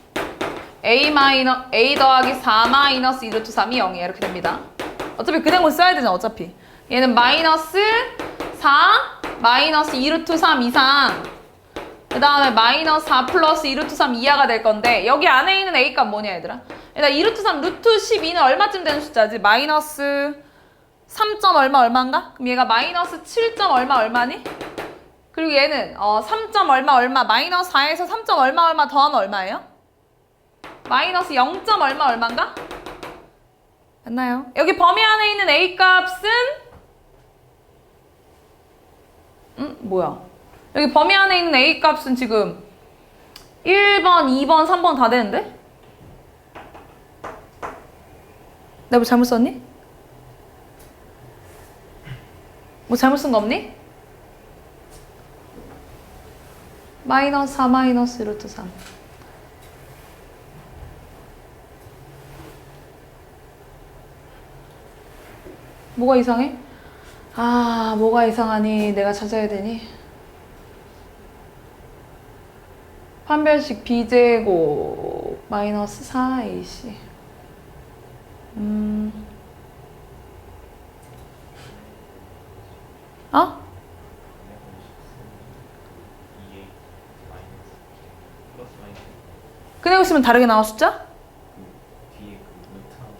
A 더하기 4 마이너스 2루트 3이 0이야. 이렇게 됩니다. 어차피 그 내용을 써야 되잖아. 어차피. 얘는 마이너스 4 마이너스 2루트 3 이상. 그 다음에 마이너스 4 플러스 2루트 3 이하가 될 건데 여기 안에 있는 A 값 뭐냐 얘들아? 얘들아 2루트 3 루트 12는 얼마쯤 되는 숫자지? 마이너스 3. 얼마인가? 그럼 얘가 마이너스 7. 얼마니? 그리고 얘는 3. 얼마 마이너스 4에서 3. 얼마 더하면 얼마예요? 마이너스 0. 얼마인가? 맞나요? 여기 범위 안에 있는 A 값은 뭐야? 여기 범위 안에 있는 A 값은 지금 1번, 2번, 3번 다 되는데? 내가 뭐 잘못 썼니? 뭐 잘못 쓴 거 없니? 마이너스 4 마이너스 루트 3. 뭐가 이상해? 아, 뭐가 이상하니? 내가 찾아야 되니? 판별식 b제곱 마이너스 4ac. 어? 그네 보시면 다르게 나와 숫자? 뒤에 그 루트하고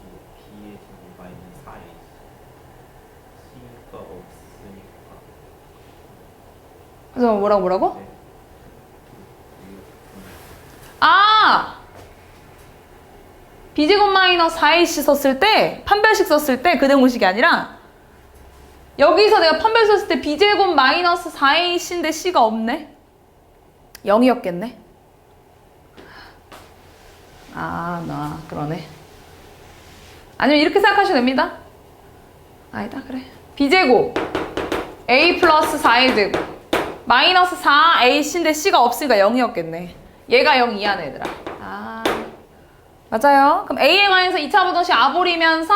b의 제곱 마이너스 4에 c가 없으니까. 그래서 뭐라고? 네. 아! b제곱 마이너스 4ac 썼을 때, 판별식 썼을 때 그대 공식이 아니라 여기서 내가 판별 썼을 때 b제곱 마이너스 4ac인데 c가 없네? 0이었겠네? 아, 나 그러네. 아니면 이렇게 생각하셔도 됩니다. 아니다, 그래. b제곱 a 플러스 4의 제곱 마이너스 4ac인데 c가 없으니까 0이었겠네. 얘가 0 이하네, 얘들아. 아, 맞아요. 그럼 a에 관해서 2차 부등식 아볼이면서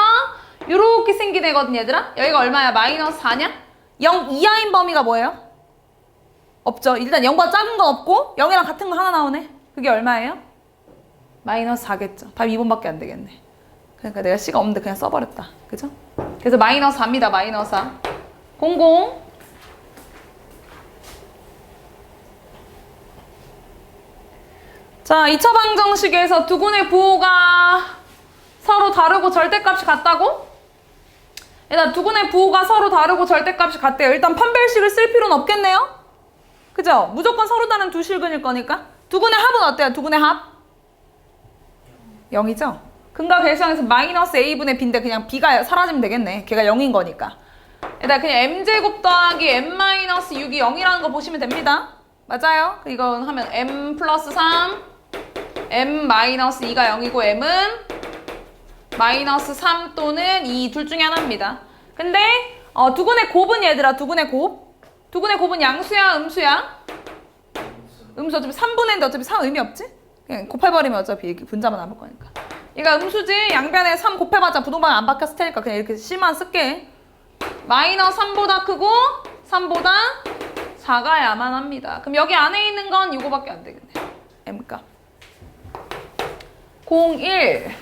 요렇게 생긴 애거든, 얘들아. 여기가 얼마야? 마이너스 4냐? 0 이하인 범위가 뭐예요? 없죠. 일단 0보다 작은 건 없고 0이랑 같은 거 하나 나오네. 그게 얼마예요? 마이너스 4겠죠. 답 2번밖에 안 되겠네. 그러니까 내가 C가 없는데 그냥 써버렸다. 그죠? 그래서 마이너스 4입니다. 마이너스 4. 00. 자, 2차 방정식에서 두 군의 부호가 서로 다르고 절대값이 같다고? 일단 두 군의 부호가 서로 다르고 절대값이 같대요. 일단 판별식을 쓸 필요는 없겠네요? 그죠? 무조건 서로 다른 두 실근일 거니까. 두 군의 합은 어때요? 두 군의 합? 0이죠? 근과 계수항에서 마이너스 a분의 b인데 그냥 b가 사라지면 되겠네. 걔가 0인 거니까. 일단 그냥 m제곱 더하기 m-6이 0이라는 거 보시면 됩니다. 맞아요? 이건 하면 m 플러스 3, m-2가 0이고 m은 마이너스 3 또는 2 둘 중에 하나입니다. 근데 두 군의 곱은 얘들아, 두 군의 곱. 두 군의 곱은 양수야, 음수야? 음수. 어차피 3분의 1인데 어차피 3 의미 없지? 그냥 곱해버리면 어차피 분자만 남을 거니까. 얘가 음수지. 양변에 3 곱해봤자 부동방 안 바뀌었을 테니까 그냥 이렇게 C만 쓸게. 마이너스 3보다 크고 3보다 작아야만 합니다. 그럼 여기 안에 있는 건 이거밖에 안 되겠네. M값. 01.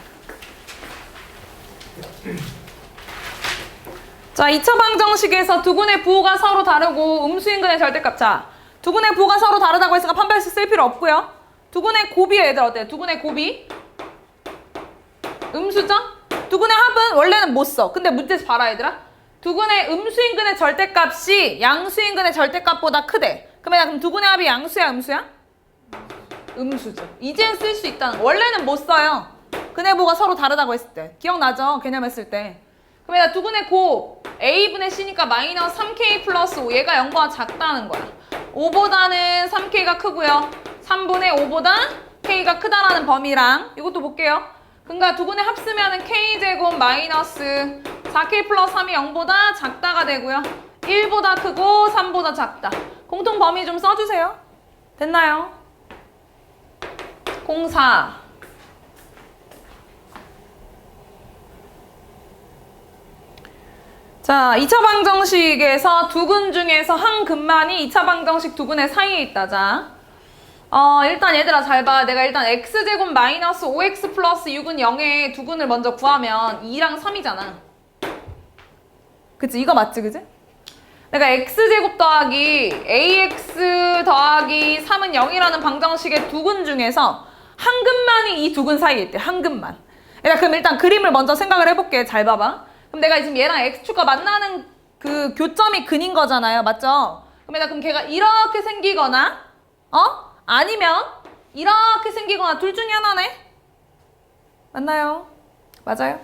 자, 2차 방정식에서 두 군의 부호가 서로 다르고 음수인근의 절대값. 자, 두 군의 부호가 서로 다르다고 했으니까 판별식 쓸 필요 없고요. 두 군의 곱이 얘들 어때요? 두 군의 곱이 음수죠? 두 군의 합은 원래는 못 써. 근데 문제에서 봐라 얘들아. 두 군의 음수인근의 절대값이 양수인근의 절대값보다 크대. 그럼 두 군의 합이 양수야, 음수야? 음수죠. 이젠 쓸 수 있다는 거. 원래는 못 써요. 근의 부호가 서로 다르다고 했을 때. 기억나죠? 개념했을 때. 그러면 두 군의 곱 a분의 c니까 마이너스 3k 플러스 5. 얘가 0보다 작다는 거야. 5보다는 3k가 크고요. 3분의 5보다 k가 크다라는 범위랑 이것도 볼게요. 그러니까 두 군의 합쓰면은 k제곱 마이너스 4k 플러스 3이 0보다 작다가 되고요. 1보다 크고 3보다 작다. 공통 범위 좀 써주세요. 됐나요? 04. 자, 2차 방정식에서 두 근 중에서 한 근만이 2차 방정식 두 근의 사이에 있다. 자, 일단 얘들아 잘 봐. 내가 일단 x제곱 마이너스 5x 플러스 6은 0의 두 근을 먼저 구하면 2랑 3이잖아. 그치? 이거 맞지? 그치? 내가 x제곱 더하기 ax 더하기 3은 0이라는 방정식의 두 근 중에서 한 근만이 이 두 근 사이에 있대. 한 근만. 그럼 일단 그림을 먼저 생각을 해볼게. 잘 봐봐. 그럼 내가 지금 얘랑 x축과 만나는 그 교점이 근인 거잖아요. 맞죠? 그럼 걔가 이렇게 생기거나 아니면 이렇게 생기거나 둘 중에 하나네? 맞나요? 맞아요?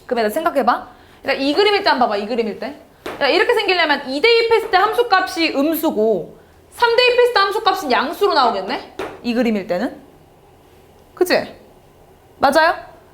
그럼 얘들아 생각해봐. 일단 이 그림일 때 한번 봐봐. 이 그림일 때. 이렇게 생기려면 2 대입했을 때 함수값이 음수고 3 대입했을 때 함수값은 양수로 나오겠네? 이 그림일 때는. 그치? 맞아요?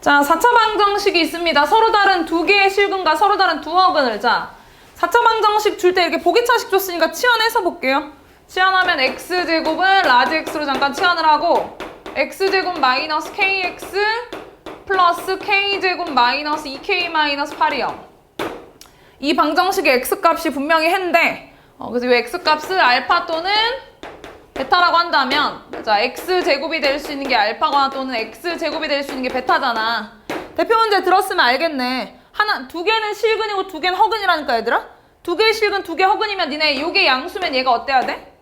자, 4차 방정식이 있습니다. 서로 다른 두 개의 실근과 서로 다른 두 어근을. 자, 4차 방정식 줄 때 이렇게 보기차식 줬으니까 치환해서 볼게요. 치환하면 x제곱은 라지 x로 잠깐 치환을 하고 x제곱 마이너스 kx 플러스 k제곱 마이너스 2k 마이너스 8이 0. 이 방정식의 x값이 분명히 해인데 그래서 이 x값을 알파 또는 베타라고 한다면 자 x제곱이 될 수 있는 게 알파거나 또는 x제곱이 될 수 있는 게 베타잖아. 대표 문제 들었으면 알겠네. 두 개는 실근이고 두 개는 허근이라니까 얘들아. 두 개의 실근 두 개 허근이면 니네 요게 양수면 얘가 어때야 돼?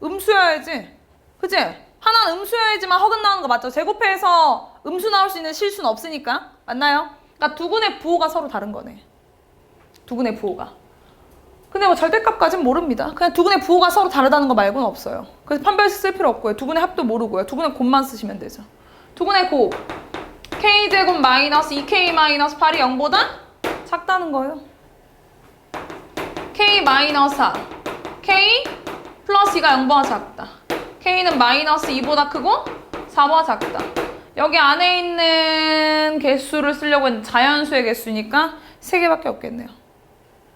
음수여야지. 그치? 하나는 음수여야지만 허근 나오는 거 맞죠? 제곱해서 음수 나올 수 있는 실수는 없으니까. 맞나요? 그러니까 두근의 부호가 서로 다른 거네. 두근의 부호가. 근데 뭐 절대값까지는 모릅니다. 그냥 두근의 부호가 서로 다르다는 거 말고는 없어요. 그래서 판별식 쓸 필요 없고요. 두근의 합도 모르고요. 두근의 곱만 쓰시면 되죠. 두근의 곱 k제곱 마이너스 2k 마이너스 8이 0보다 작다는 거예요. k 마이너스 4 k 플러스 2가 0보다 작다. k는 마이너스 2보다 크고 4보다 작다. 여기 안에 있는 개수를 쓰려고 했는데 자연수의 개수니까 3개밖에 없겠네요.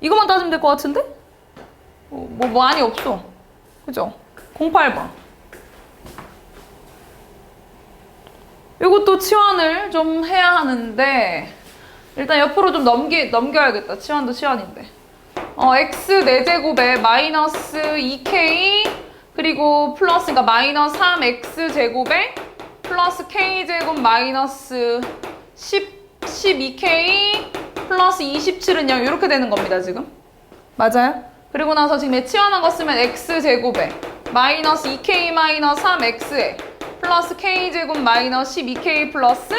이것만 따지면 될 것 같은데? 뭐 많이 없어. 그죠? 08번. 이것도 치환을 좀 해야 하는데 일단 옆으로 좀 넘겨야겠다. 치환도 치환인데. x 4제곱에 마이너스 2k 그리고 플러스 그러니까 마이너스 3x 제곱에 플러스 k제곱 마이너스 12k 플러스 27은 0 이렇게 되는 겁니다 지금. 맞아요? 그리고 나서 지금 치환한 거 쓰면 x제곱에 마이너스 2k 마이너스 3x에 플러스 k제곱 마이너스 12k 플러스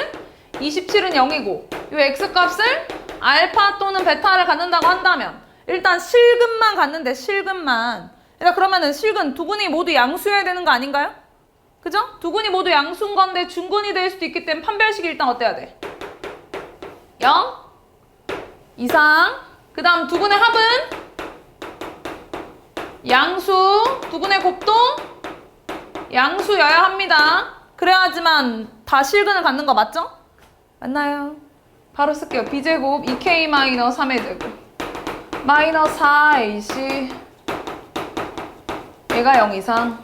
27은 0이고 이 x값을 알파 또는 베타를 갖는다고 한다면 일단 실근만 갖는데 실근만. 일단 그러면은 실근 두근이 모두 양수여야 되는 거 아닌가요? 그죠? 두근이 모두 양수인 건데 중근이 될 수도 있기 때문에 판별식이 일단 어때야 돼? 0 이상. 그 다음 두근의 합은 양수. 두근의 곱도 양수여야 합니다. 그래야지만 다 실근을 갖는 거 맞죠? 맞나요? 바로 쓸게요. b제곱 2k-3의 제곱 마이너스 4ac 얘가 0 이상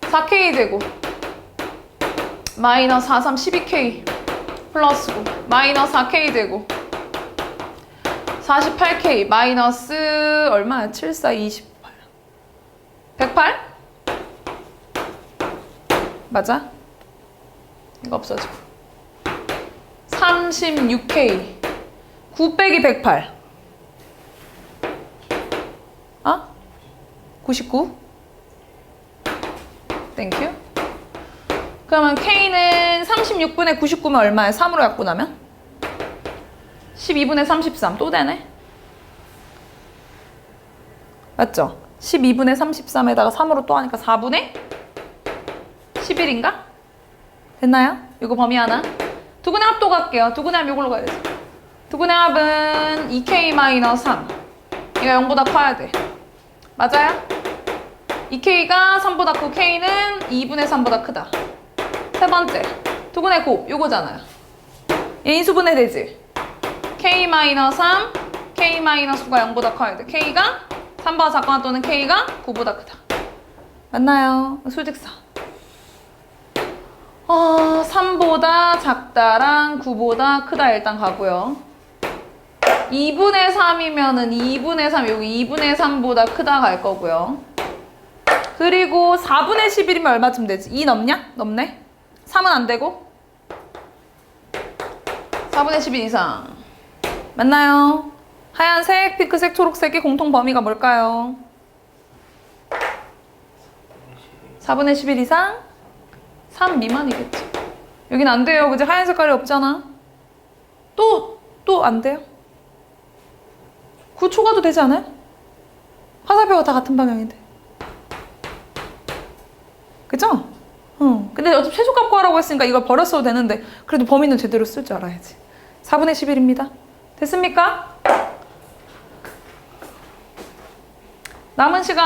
4k 제곱 마이너스 4, 3, 12k 플러스 9 마이너스 4k 제곱 48k 마이너스 얼마야? 7, 4, 28 108? 맞아? 이거 없어지고 36k 9 빼기 108 99? 땡큐. 그러면 K는 36분의 99면 얼마야? 3으로 약분하면? 12분의 33. 또 되네? 맞죠? 12분의 33에다가 3으로 또 하니까 4분의 11인가? 됐나요? 이거 범위 하나. 두근의 합도 갈게요. 두근의 합 이걸로 가야 되지. 두근의 합은 2K-3. 얘가 0보다 커야 돼. 맞아요? 2K가 3보다 크고 K는 2분의 3보다 크다. 세 번째, 두근의 곱, 요거잖아요. 얘 인수분해 되지? K-3, K-9가 0보다 커야 돼. K가 3보다 작거나 또는 K가 9보다 크다. 맞나요? 수직사. 3보다 작다랑 9보다 크다 일단 가고요. 2분의 3이면은 2분의 3, 여기 2분의 3보다 크다 갈 거고요. 그리고 4분의 11이면 얼마쯤 되지? 2 넘냐? 넘네? 3은 안 되고? 4분의 11 이상. 맞나요? 하얀색, 핑크색, 초록색의 공통 범위가 뭘까요? 4분의 11 이상? 3 미만이겠지. 여긴 안 돼요. 그지? 하얀 색깔이 없잖아. 또 안 돼요? 9 초과도 되지 않아요? 화살표가 다 같은 방향인데. 그죠? 근데 어차피 최소값 구하라고 했으니까 이걸 버렸어도 되는데 그래도 범위는 제대로 쓸 줄 알아야지. 4분의 11입니다. 됐습니까? 남은 시간